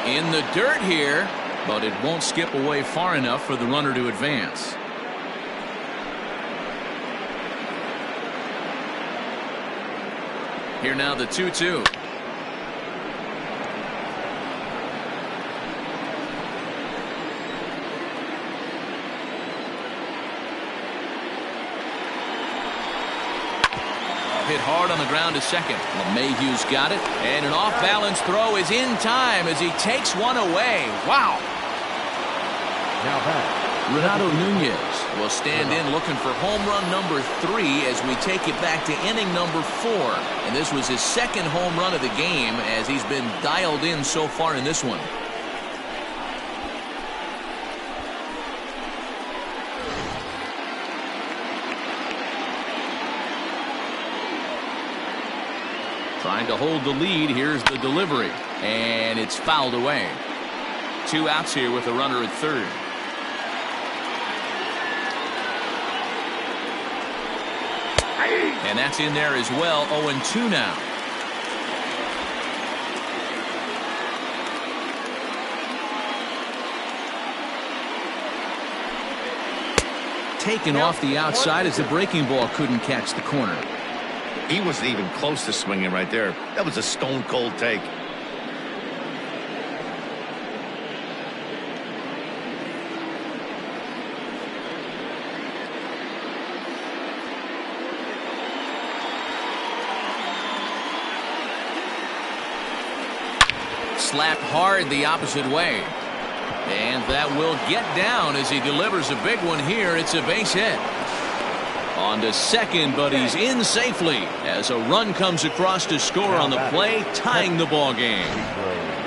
In the dirt here, but it won't skip away far enough for the runner to advance. Here now the 2-2. Hit hard on the ground to second. LeMahieu's got it, and an off-balance throw is in time as he takes one away. Wow. Now back. Renato Nunez will stand in looking for home run number 3 as we take it back to inning number 4. And this was his second home run of the game as he's been dialed in so far in this one. Trying to hold the lead. Here's the delivery. And it's fouled away. 2 outs here with a runner at third. And that's in there as well. 0-2 now. Taken off the outside as the breaking ball couldn't catch the corner. He wasn't even close to swinging right there. That was a stone cold take. Slapped hard the opposite way. And that will get down as he delivers a big one here. It's a base hit. On to second, but he's in safely as a run comes across to score on the play, tying the ball game.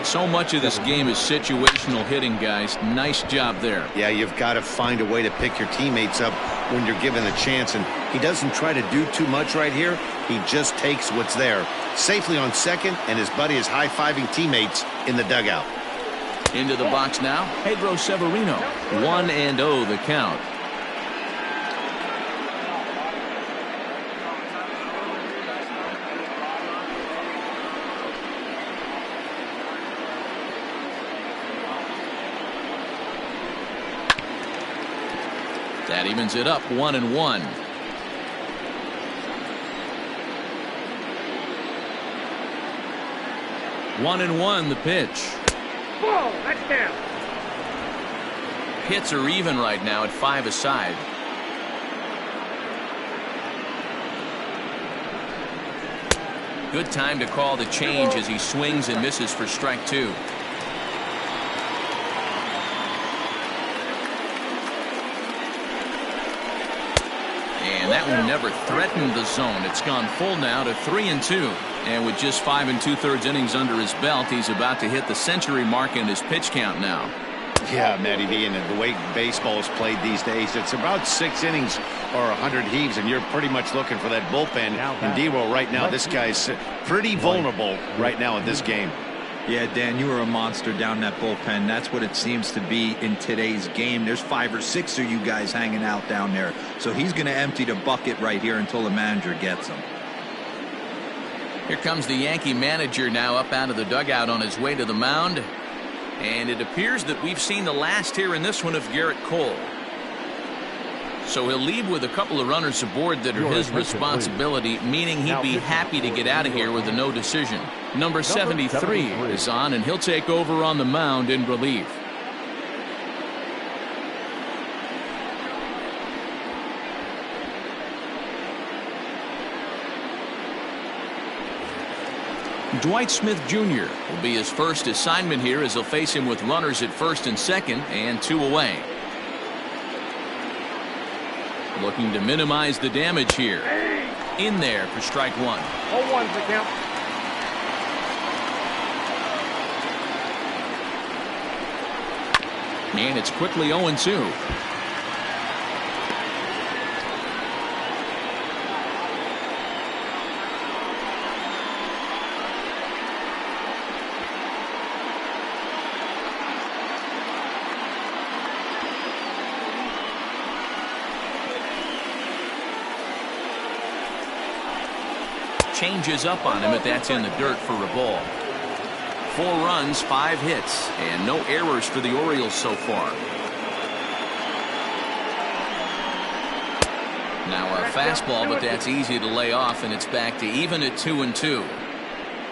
So much of this game is situational hitting, guys. Nice job there. Yeah, you've got to find a way to pick your teammates up when you're given a chance, and he doesn't try to do too much right here. He just takes what's there. Safely on second, and his buddy is high-fiving teammates in the dugout. Into the box now, Pedro Severino. 1-0 the count. That evens it up 1-1. One and one the pitch. Ball, that's down. Hits are even right now at 5 aside. Good time to call the change as he swings and misses for strike 2. And that one never threatened the zone. It's gone full now to 3-2. And with just 5 2/3 innings under his belt, he's about to hit the century mark in his pitch count now. Yeah, Matty V, and the way baseball is played these days, it's about 6 innings or 100 heaves, and you're pretty much looking for that bullpen. And D-Roll, right now, this guy's pretty vulnerable right now in this game. Yeah, Dan, you were a monster down that bullpen. That's what it seems to be in today's game. There's 5 or 6 of you guys hanging out down there. So he's going to empty the bucket right here until the manager gets him. Here comes the Yankee manager now up out of the dugout on his way to the mound. And it appears that we've seen the last here in this one of Garrett Cole. So he'll leave with a couple of runners aboard that are his responsibility, meaning he'd be happy to get out of here with a no decision. Number 73 is on, and he'll take over on the mound in relief. Dwight Smith Jr. will be his first assignment here as he'll face him with runners at first and second and 2 away. Looking to minimize the damage here. In there for strike 1. 0-1's the count. And it's quickly 0-2. Changes up on him, but that's in the dirt for a ball. 4 runs, 5 hits, and no errors for the Orioles so far. Now a fastball, but that's easy to lay off, and it's back to even at 2-2.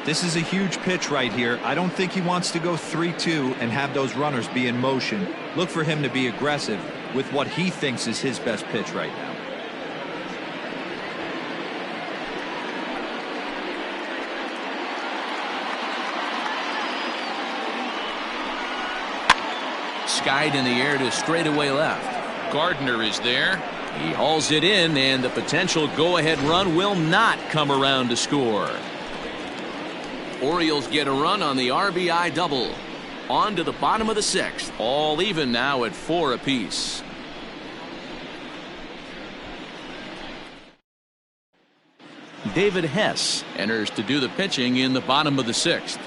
This is a huge pitch right here. I don't think he wants to go 3-2 and have those runners be in motion. Look for him to be aggressive with what he thinks is his best pitch right now. Skied in the air to straightaway left. Gardner is there. He hauls it in, and the potential go-ahead run will not come around to score. Orioles get a run on the RBI double. On to the bottom of the 6th. All even now at 4 apiece. David Hess enters to do the pitching in the bottom of the 6th.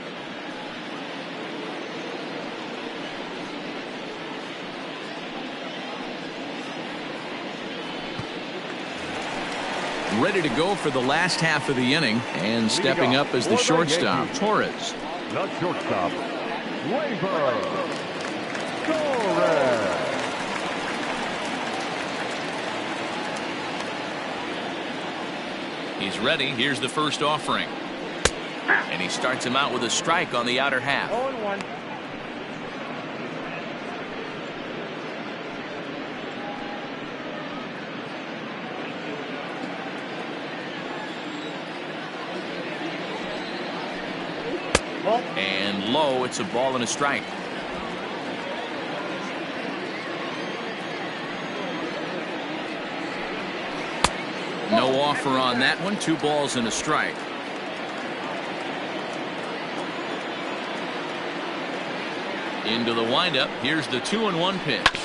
Ready to go for the last half of the inning, and stepping up as the shortstop, Torres. The shortstop, Torres. He's ready. Here's the first offering. And he starts him out with a strike on the outer half. 0-1. And low, it's a ball and a strike. No offer on that one. 2 balls and a strike. Into the windup. Here's the 2-1 pitch.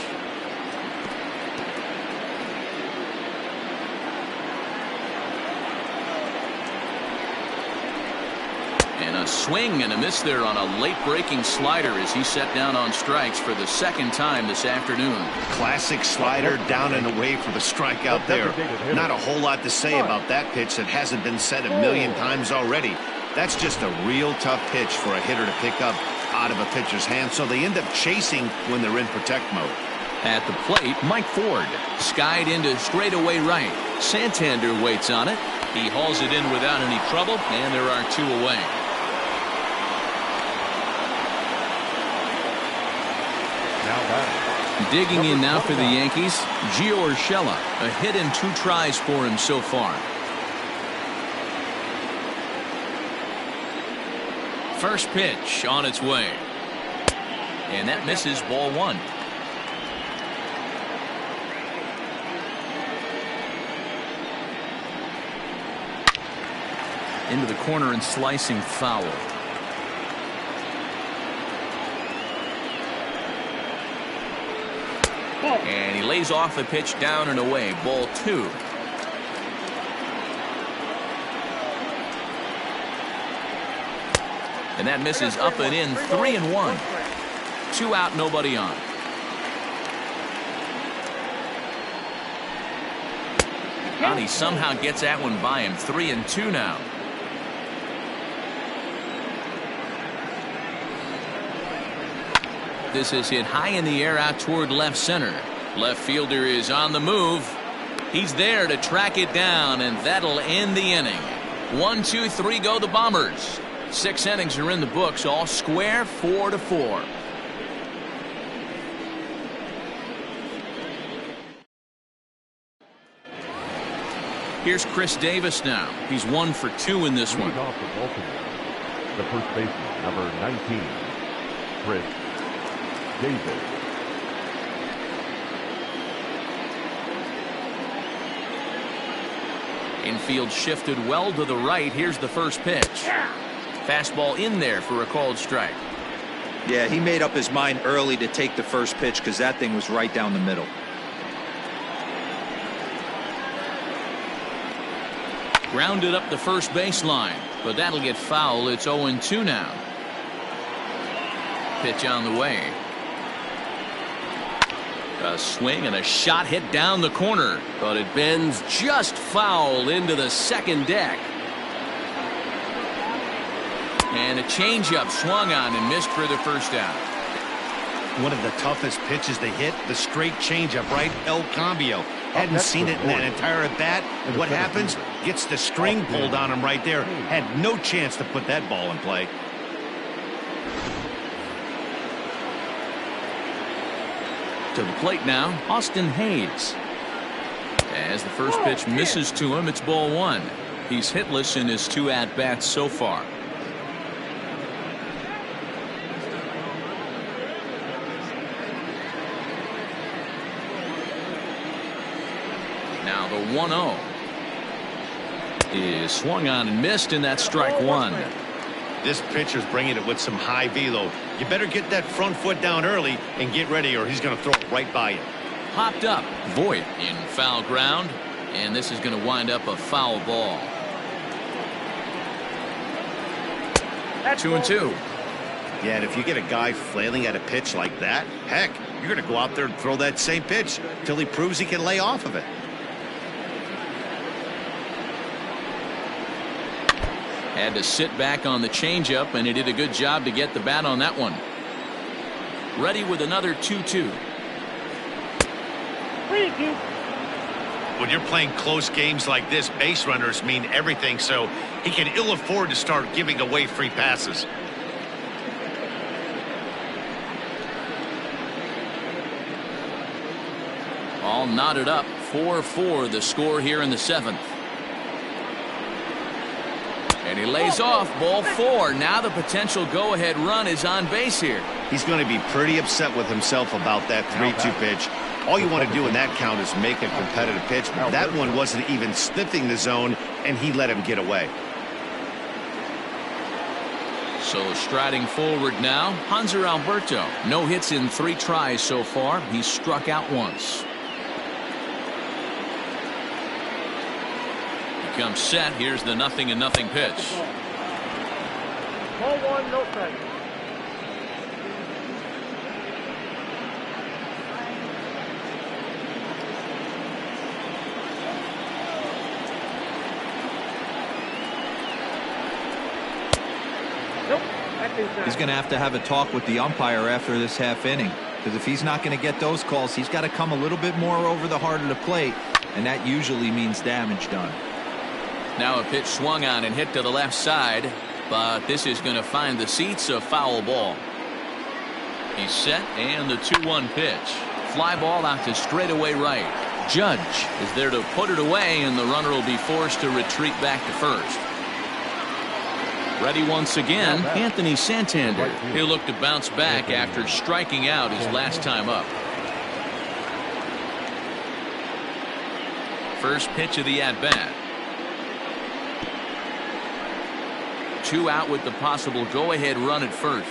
And a swing and a miss there on a late breaking slider as he set down on strikes for the second time this afternoon. Classic slider down and away for the strikeout there. Not a whole lot to say about that pitch that hasn't been said a million times already. That's just a real tough pitch for a hitter to pick up out of a pitcher's hand, so they end up chasing when they're in protect mode. At the plate, Mike Ford skied into straightaway right. Santander waits on it. He hauls it in without any trouble, and there are 2 away. Digging in now for the Yankees, Gio Urshela. A hit and 2 tries for him so far. First pitch on its way. And that misses, ball 1. Into the corner and slicing foul. And he lays off the pitch down and away, ball 2. And that misses up and in, 3-1. 2 out, nobody on. And he somehow gets that one by him, 3-2 now. This is hit high in the air out toward left center. Left fielder is on the move. He's there to track it down, and that'll end the inning. 1, 2, 3 go the Bombers. 6 innings are in the books, all square, 4-4. Here's Chris Davis now. He's 1 for 2 in this one. Off the Baltimore, the first baseman, number 19, Chris Davis. Infield shifted well to the right. Here's the first pitch. Fastball in there for a called strike. Yeah, he made up his mind early to take the first pitch because that thing was right down the middle. Grounded up the first baseline, but that'll get foul. It's 0-2 now. Pitch on the way. A swing and a shot hit down the corner, but it bends just foul into the second deck. And a changeup swung on and missed for the first out. One of the toughest pitches to hit, the straight changeup, right? El Cambio. Hadn't seen it in that entire at bat. What happens? Gets the string pulled on him right there. Had no chance to put that ball in play. To the plate now, Austin Hayes. As the first pitch misses to him, it's ball 1. He's hitless in his 2 at-bats so far. Now the 1-0 is swung on and missed, and that's strike 1. This pitcher's bringing it with some high velo. You better get that front foot down early and get ready, or he's going to throw it right by you. Hopped up. Voit in foul ground, and this is going to wind up a foul ball. 2-2. Yeah, and if you get a guy flailing at a pitch like that, heck, you're going to go out there and throw that same pitch till he proves he can lay off of it. Had to sit back on the changeup, and he did a good job to get the bat on that one. Ready with another 2-2. When you're playing close games like this, base runners mean everything, so he can ill afford to start giving away free passes. All knotted up, 4-4 the score here in the 7th. And he lays off, ball 4. Now the potential go-ahead run is on base here. He's going to be pretty upset with himself about that 3-2 pitch. All you want to do in that count is make a competitive pitch. But that one wasn't even sniffing the zone, and he let him get away. So striding forward now, Hanser Alberto. No hits in 3 tries so far. He's struck out once. Comes set. Here's the 0-0 pitch. Ball 1, no strike. He's going to have a talk with the umpire after this half inning, because if he's not going to get those calls, he's got to come a little bit more over the heart of the plate, and that usually means damage done. Now a pitch swung on and hit to the left side, but this is going to find the seats, a foul ball. He's set, and the 2-1 pitch. Fly ball out to straightaway right. Judge is there to put it away, and the runner will be forced to retreat back to first. Ready once again, Anthony Santander. He'll look to bounce back after striking out his last time up. First pitch of the at-bat. 2 out with the possible go-ahead run at first.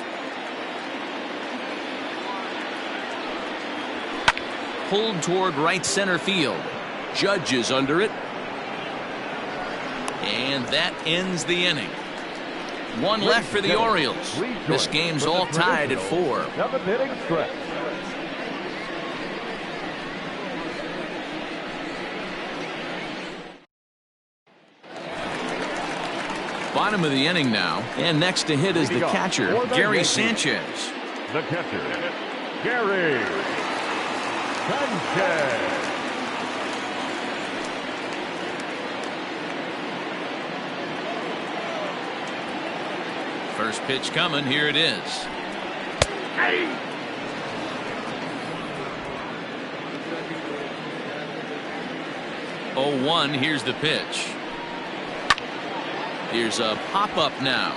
Pulled toward right center field. Judge is under it. And that ends the inning. 1 left for the Orioles. This game's all tied at 4. 7th-inning stretch. Bottom of the inning now, and next to hit is the catcher, Gary Sanchez. The catcher, Gary Sanchez. First pitch coming, here it is. Hey! 0-1, here's the pitch. Here's a pop-up now.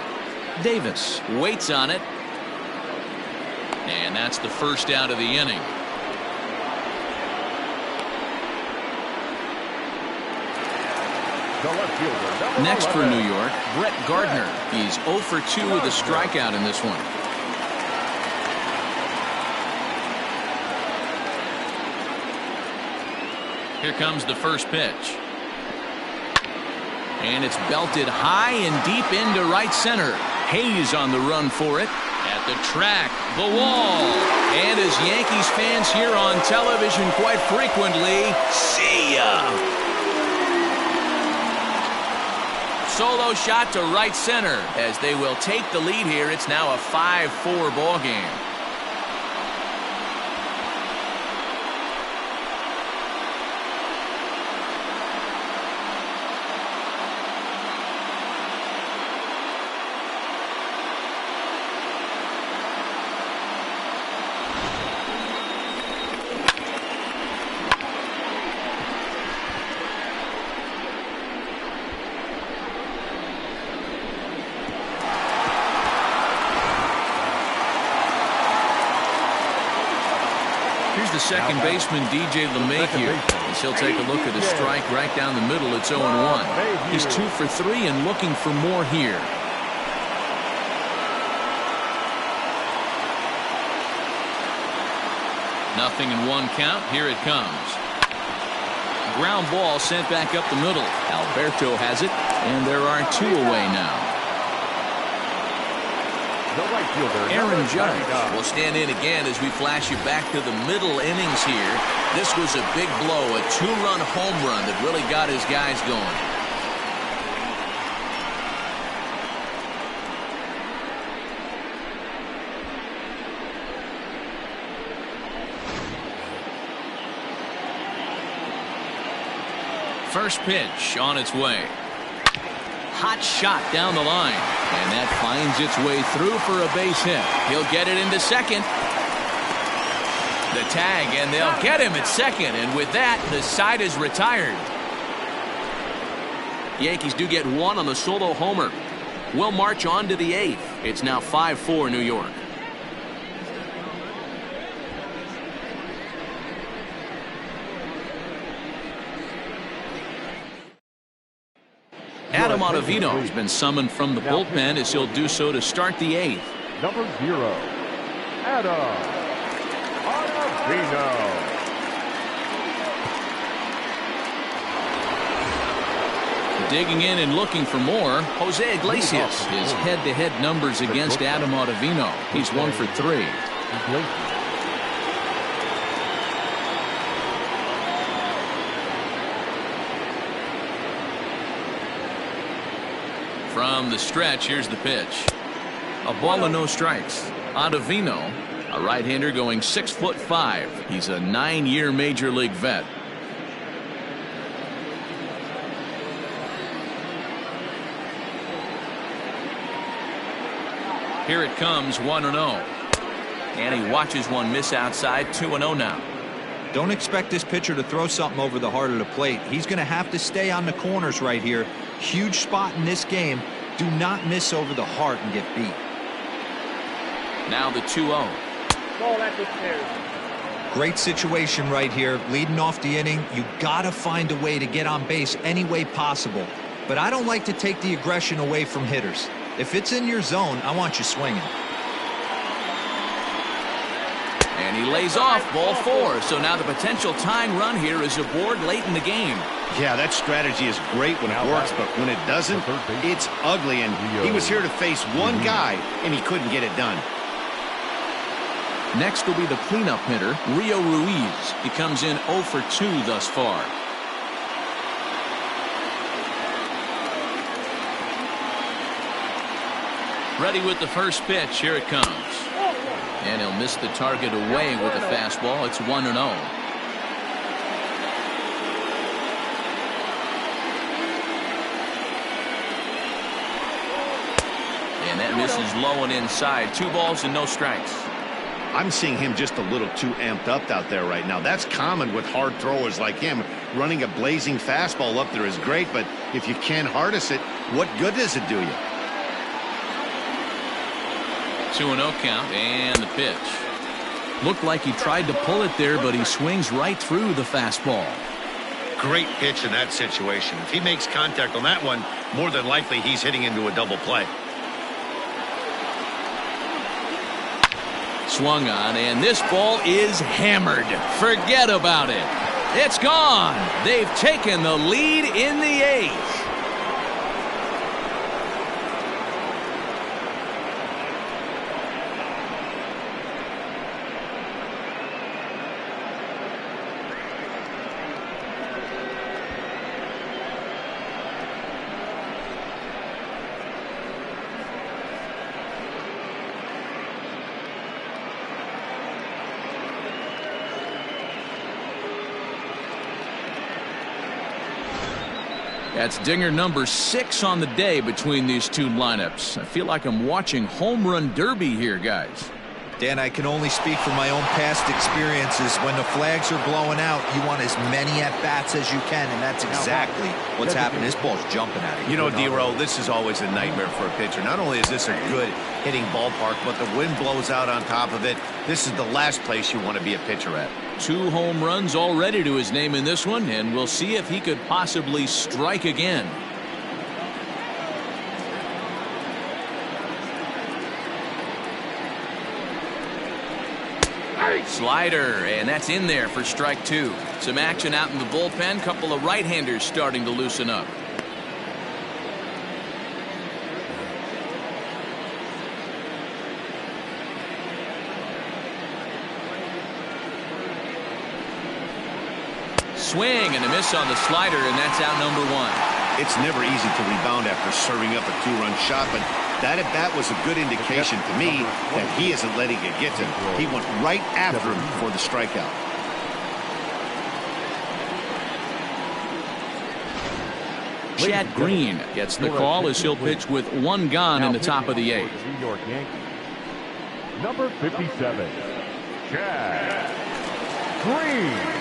Davis waits on it. And that's the first out of the inning. Next for New York, Brett Gardner. He's 0 for 2 with a strikeout in this one. Here comes the first pitch. And it's belted high and deep into right center. Hayes on the run for it. At the track, the wall. And as Yankees fans hear on television quite frequently, see ya! Solo shot to right center. As they will take the lead here, it's now a 5-4 ball game. The second baseman, DJ LeMahieu, as he'll take a look at a strike right down the middle. It's 0-1. He's 2 for 3 and looking for more here. Nothing in 1 count. Here it comes. Ground ball sent back up the middle. Alberto has it, and there are 2 away now. Aaron Judge will stand in again as we flash you back to the middle innings here. This was a big blow, a 2-run home run that really got his guys going. First pitch on its way. Hot shot down the line. And that finds its way through for a base hit. He'll get it into second. The tag, and they'll get him at second. And with that, the side is retired. Yankees do get one on the solo homer. We'll march on to the 8th. It's now 5-4 New York. Adam Ottavino has been summoned from the bullpen as he'll do so to start the 8th. Number 0, Adam Ottavino. Digging in and looking for more, Jose Iglesias. His head-to-head numbers against Adam Ottavino. He's 1 for 3. From the stretch, here's the pitch. A ball and no strikes. Ottavino, a right-hander going 6'5". He's a 9-year major league vet. Here it comes, 1-0. And he watches one miss outside, 2-0 now. Don't expect this pitcher to throw something over the heart of the plate. He's going to have to stay on the corners right here. Huge spot in this game. Do not miss over the heart and get beat. Now the 2-0. Ball at the stairs. Great situation right here. Leading off the inning, you got to find a way to get on base any way possible. But I don't like to take the aggression away from hitters. If it's in your zone, I want you swinging. And he lays off, ball 4. So now the potential tying run here is aboard late in the game. Yeah, that strategy is great when it works, but when it doesn't, it's ugly. And he was here to face one guy, and he couldn't get it done. Next will be the cleanup hitter, Rio Ruiz. He comes in 0 for 2 thus far. Ready with the first pitch. Here it comes. And he'll miss the target away with the fastball. It's 1-0. And that misses low and inside. 2 balls and no strikes. I'm seeing him just a little too amped up out there right now. That's common with hard throwers like him. Running a blazing fastball up there is great, but if you can't harness it, what good does it do you? 2-0 count, and the pitch. Looked like he tried to pull it there, but he swings right through the fastball. Great pitch in that situation. If he makes contact on that one, more than likely he's hitting into a double play. Swung on, and this ball is hammered. Forget about it. It's gone. They've taken the lead in the 8th. That's dinger number 6 on the day between these two lineups. I feel like I'm watching home run derby here, guys. Dan, I can only speak from my own past experiences. When the flags are blowing out, you want as many at-bats as you can, and that's exactly what's happening. This ball's jumping at it. You know, D-Row, this is always a nightmare for a pitcher. Not only is this a good hitting ballpark, but the wind blows out on top of it. This is the last place you want to be a pitcher at. 2 home runs already to his name in this one, and we'll see if he could possibly strike again. Slider, and that's in there for strike 2. Some action out in the bullpen. Couple of right-handers starting to loosen up. Swing and a miss on the slider, and that's out number 1. It's never easy to rebound after serving up a 2-run shot, but that at-bat was a good indication to me that he isn't letting it get to him. He went right after him for the strikeout. Chad Green gets the call as he'll pitch with one gone in the top of the 8th. New York Yankees, number 57, Chad Green.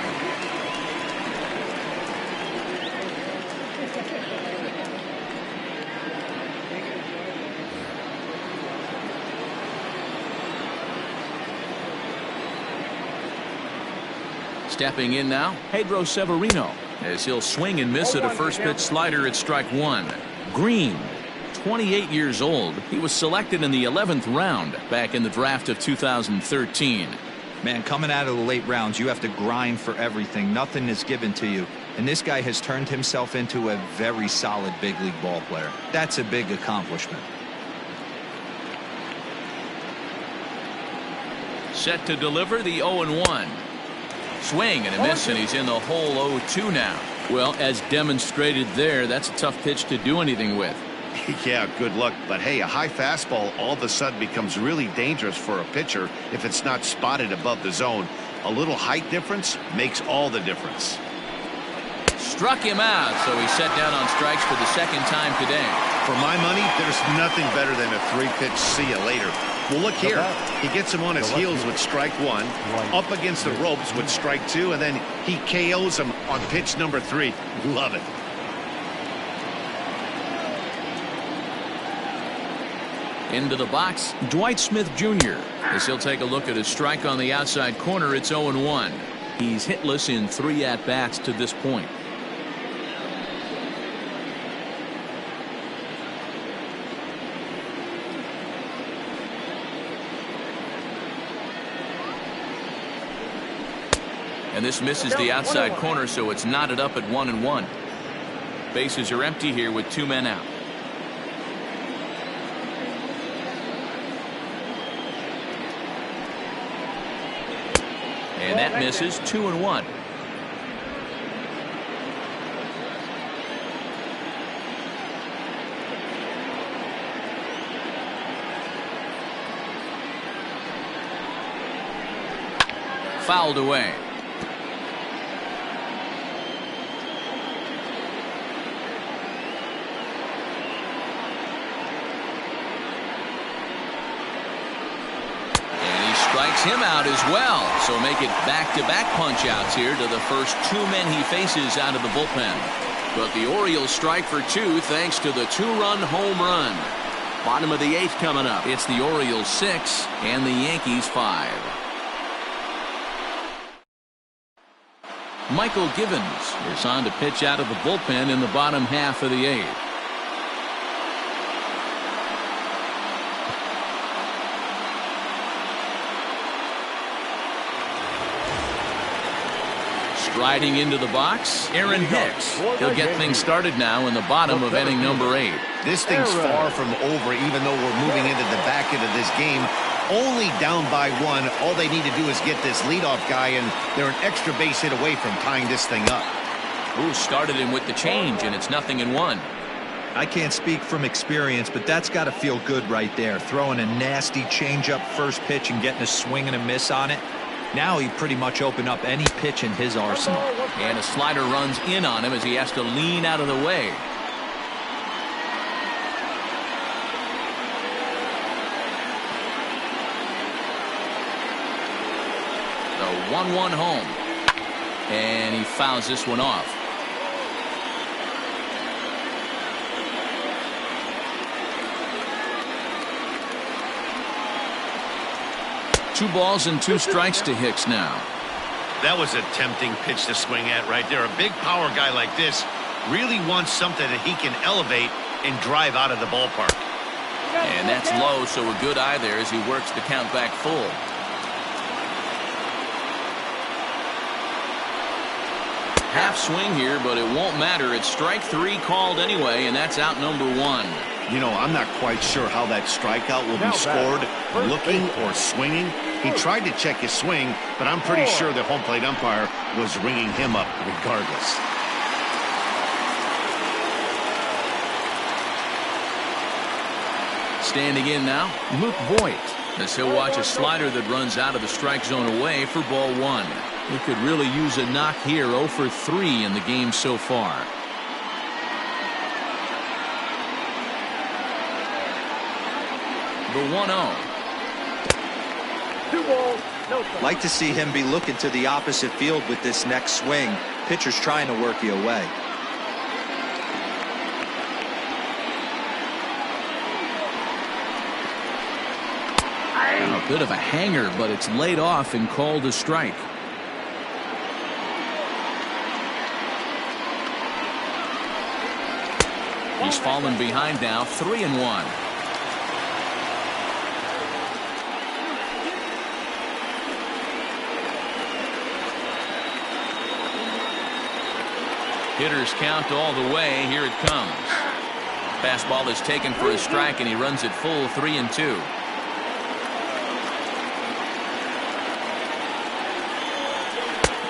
Stepping in now, Pedro Severino, as he'll swing and miss at a first pitch slider at strike 1. Green, 28 years old. He was selected in the 11th round back in the draft of 2013. Man, coming out of the late rounds, you have to grind for everything. Nothing is given to you. And this guy has turned himself into a very solid big league ball player. That's a big accomplishment. Set to deliver the 0-1. Swing and a miss, and he's in the hole 0-2 now. Well, as demonstrated there, that's a tough pitch to do anything with. Yeah, good luck. But hey, a high fastball all of a sudden becomes really dangerous for a pitcher if it's not spotted above the zone. A little height difference makes all the difference. Struck him out, so he's set down on strikes for the second time today. For my money, there's nothing better than a 3-pitch see you later. Well, look here. He gets him on his heels with strike 1, up against the ropes with strike 2, and then he KOs him on pitch number 3. Love it. Into the box, Dwight Smith Jr. as he'll take a look at his strike on the outside corner. It's 0-1. He's hitless in 3 at-bats to this point. And this misses the outside corner, so it's knotted up at 1-1. Bases are empty here with 2 men out. And that misses. 2-1. Fouled away. Strikes him out as well, so make it back-to-back punch-outs here to the first 2 men he faces out of the bullpen. But the Orioles strike for 2 thanks to the 2-run home run. Bottom of the 8th coming up. It's the Orioles 6 and the Yankees 5. Michael Givens is on to pitch out of the bullpen in the bottom half of the 8th. Riding into the box, Aaron Hicks. He'll get things started now in the bottom of inning number 8. This thing's far from over, even though we're moving into the back end of this game. Only down by 1. All they need to do is get this leadoff guy, and they're an extra base hit away from tying this thing up. Ooh, started him with the change, and it's 0-1. I can't speak from experience, but that's got to feel good right there. Throwing a nasty changeup first pitch and getting a swing and a miss on it. Now he pretty much opened up any pitch in his arsenal. And a slider runs in on him as he has to lean out of the way. The 1-1 home. And he fouls this one off. Two balls and 2 strikes to Hicks now. That was a tempting pitch to swing at right there. A big power guy like this really wants something that he can elevate and drive out of the ballpark. And that's low, so a good eye there as he works the count back full. Half swing here, but it won't matter. It's strike 3 called anyway, and that's out number 1. You know, I'm not quite sure how that strikeout will be scored, looking or swinging. He tried to check his swing, but I'm pretty sure the home plate umpire was ringing him up regardless. Standing in now, Luke Voigt, as he'll watch a slider that runs out of the strike zone away for ball 1. He could really use a knock here. 0 for 3 in the game so far. The 1-0. 2 balls, no strikes. Like to see him be looking to the opposite field with this next swing. Pitcher's trying to work you away. A bit of a hanger, but it's laid off and called a strike. He's fallen behind now, 3-1. Hitters count all the way. Here it comes. Fastball is taken for a strike, and he runs it full 3-2.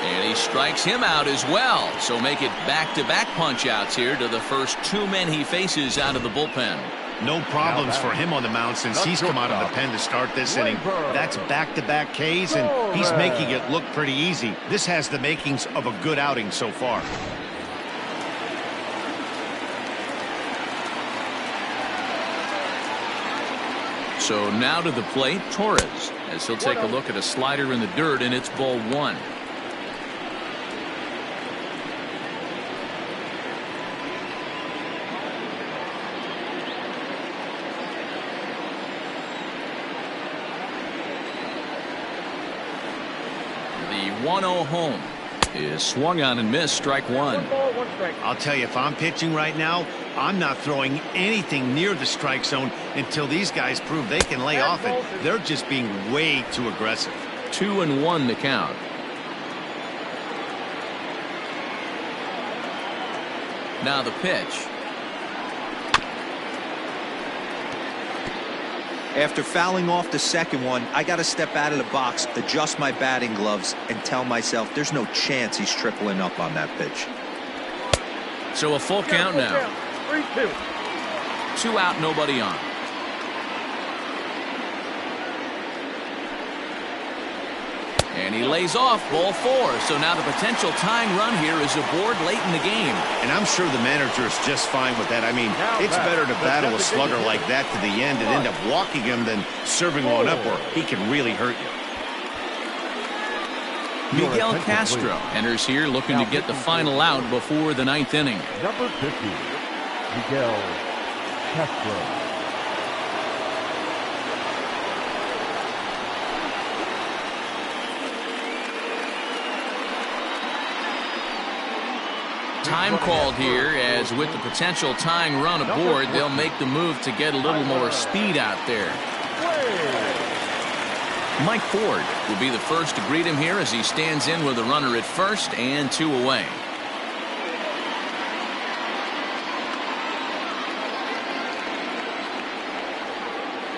And he strikes him out as well. So make it back-to-back punch-outs here to the first 2 men he faces out of the bullpen. No problems for him on the mound since he's come out of the pen to start this inning. That's back-to-back Ks, and he's making it look pretty easy. This has the makings of a good outing so far. So now to the plate, Torres, as he'll take a look at a slider in the dirt, and it's ball 1. The 1-0 home is swung on and missed, strike 1. 1 ball, 1 strike. I'll tell you, if I'm pitching right now, I'm not throwing anything near the strike zone until these guys prove they can lay off it. They're just being way too aggressive. 2-1 the count. Now the pitch. After fouling off the second one, I got to step out of the box, adjust my batting gloves, and tell myself there's no chance he's tripling up on that pitch. So a full count now. 3-2. 2 out, nobody on. And he lays off ball 4. So now the potential tying run here is aboard late in the game. And I'm sure the manager is just fine with that. I mean, it's better to battle a slugger like that to the end and end up walking him than serving one up where he can really hurt you. Miguel Castro enters here looking to get the final out before the 9th inning. Number 50, Miguel Castro. Time called here, as with the potential tying run aboard, they'll make the move to get a little more speed out there. Mike Ford will be the first to greet him here as he stands in with a runner at first and 2 away.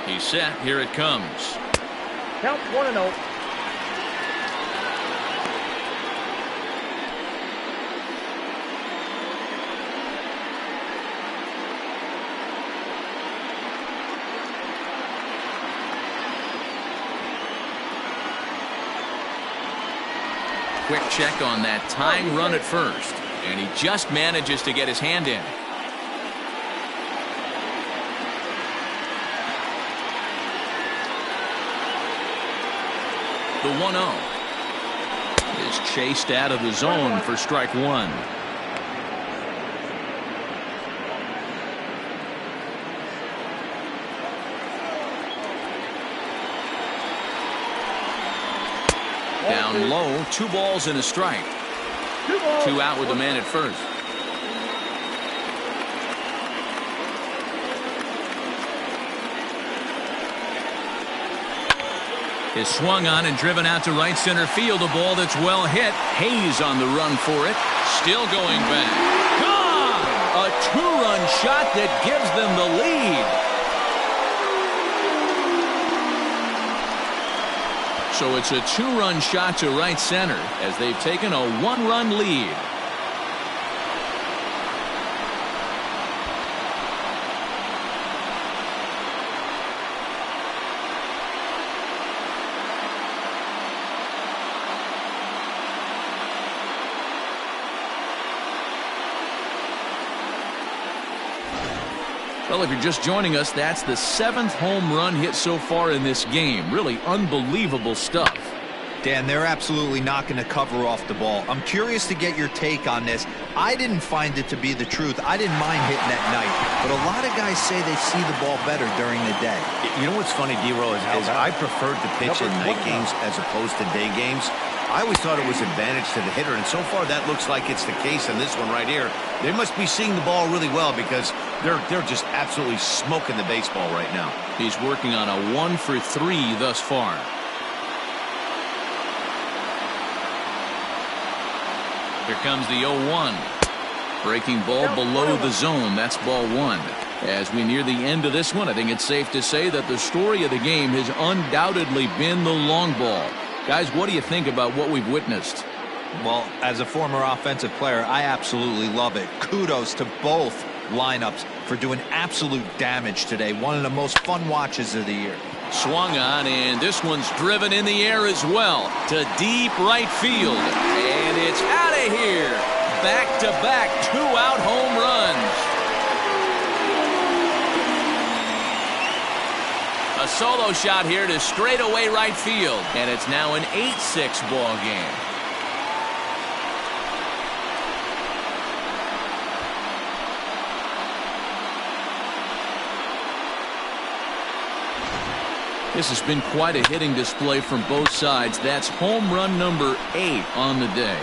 He's set. Here it comes. Count 1-0. Quick check on that tying run at first, and he just manages to get his hand in. The 1-0 is chased out of the zone for strike 1. Down low, 2 balls and a strike. 2 out with the man at first. Is swung on and driven out to right center field. A ball that's well hit. Hayes on the run for it. Still going back. Gone! A 2-run shot that gives them the lead. So it's a 2-run shot to right center as they've taken a 1-run lead. Well, if you're just joining us, that's the 7th home run hit so far in this game. Really unbelievable stuff. Dan, they're absolutely not going to cover off the ball. I'm curious to get your take on this. I didn't find it to be the truth. I didn't mind hitting at night, but a lot of guys say they see the ball better during the day. You know what's funny, D-Roll, is I preferred to pitch in night games as opposed to day games. I always thought it was advantage to the hitter, and so far that looks like it's the case in this one right here. They must be seeing the ball really well because they're just absolutely smoking the baseball right now. He's working on a 1 for 3 thus far. Here comes the 0-1. Breaking ball below the zone. That's ball 1. As we near the end of this one, I think it's safe to say that the story of the game has undoubtedly been the long ball. Guys, what do you think about what we've witnessed? Well, as a former offensive player, I absolutely love it. Kudos to both lineups for doing absolute damage today. One of the most fun watches of the year. Swung on, and this one's driven in the air as well to deep right field. And it's out of here. Back-to-back 2-out home runs. A solo shot here to straightaway right field. And it's now an 8-6 ball game. This has been quite a hitting display from both sides. That's home run number 8 on the day.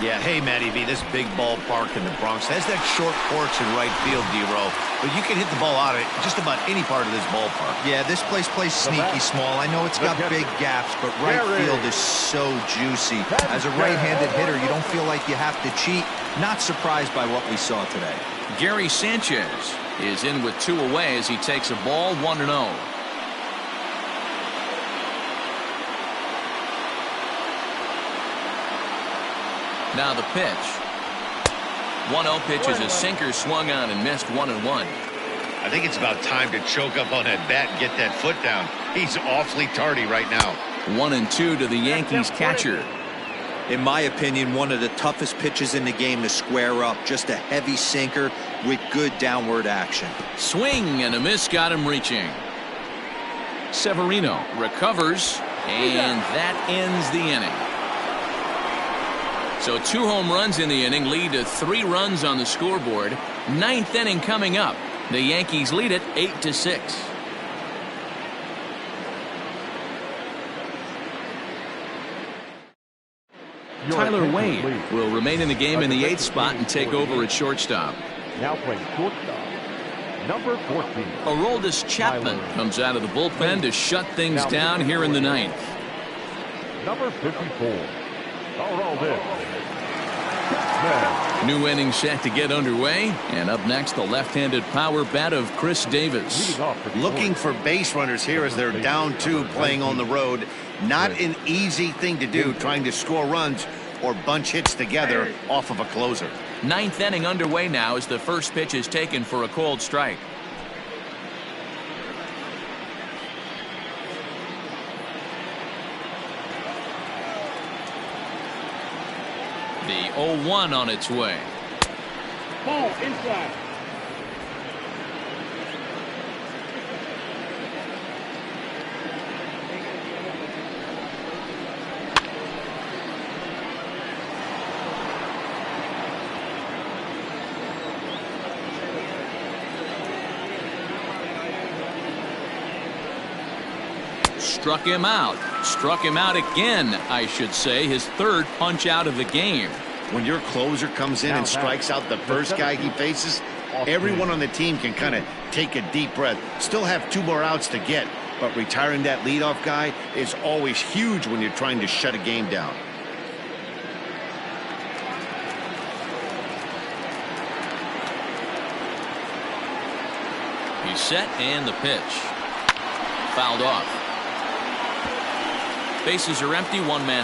Yeah, hey, Matty V, this big ballpark in the Bronx has that short porch in right field, D-Row, but you can hit the ball out of just about any part of this ballpark. Yeah, this place plays sneaky small. I know it's got big gaps, but right field is so juicy. As a right-handed hitter, you don't feel like you have to cheat. Not surprised by what we saw today. Gary Sanchez is in with 2 away as he takes a ball 1-0. Now the pitch. 1-0 pitch is a sinker swung on and missed 1-1. I think it's about time to choke up on that bat and get that foot down. He's awfully tardy right now. 1-2 to the Yankees catcher. In my opinion, one of the toughest pitches in the game to square up. Just a heavy sinker with good downward action. Swing and a miss got him reaching. Severino recovers, and that ends the inning. So 2 home runs in the inning lead to 3 runs on the scoreboard. 9th inning coming up. The Yankees lead it 8-6. Tyler Wade will remain in the game in the 8th spot and take over at shortstop. Now playing shortstop, number 14. Aroldis Chapman comes out of the bullpen to shut things down here in the 9th. Number 54, Aroldis. New inning set to get underway, and up next the left-handed power bat of Chris Davis. Looking for base runners here as they're down 2 playing on the road. Not an easy thing to do, trying to score runs or bunch hits together off of a closer. 9th inning underway now as the first pitch is taken for a cold strike. The 0-1 on its way. Ball inside. Struck him out. Struck him out again, I should say. His 3rd punch out of the game. When your closer comes in and strikes out the first guy he faces, everyone on the team can kind of take a deep breath. Still have 2 more outs to get, but retiring that leadoff guy is always huge when you're trying to shut a game down. He's set and the pitch. Fouled off. Bases are empty, 1 man out.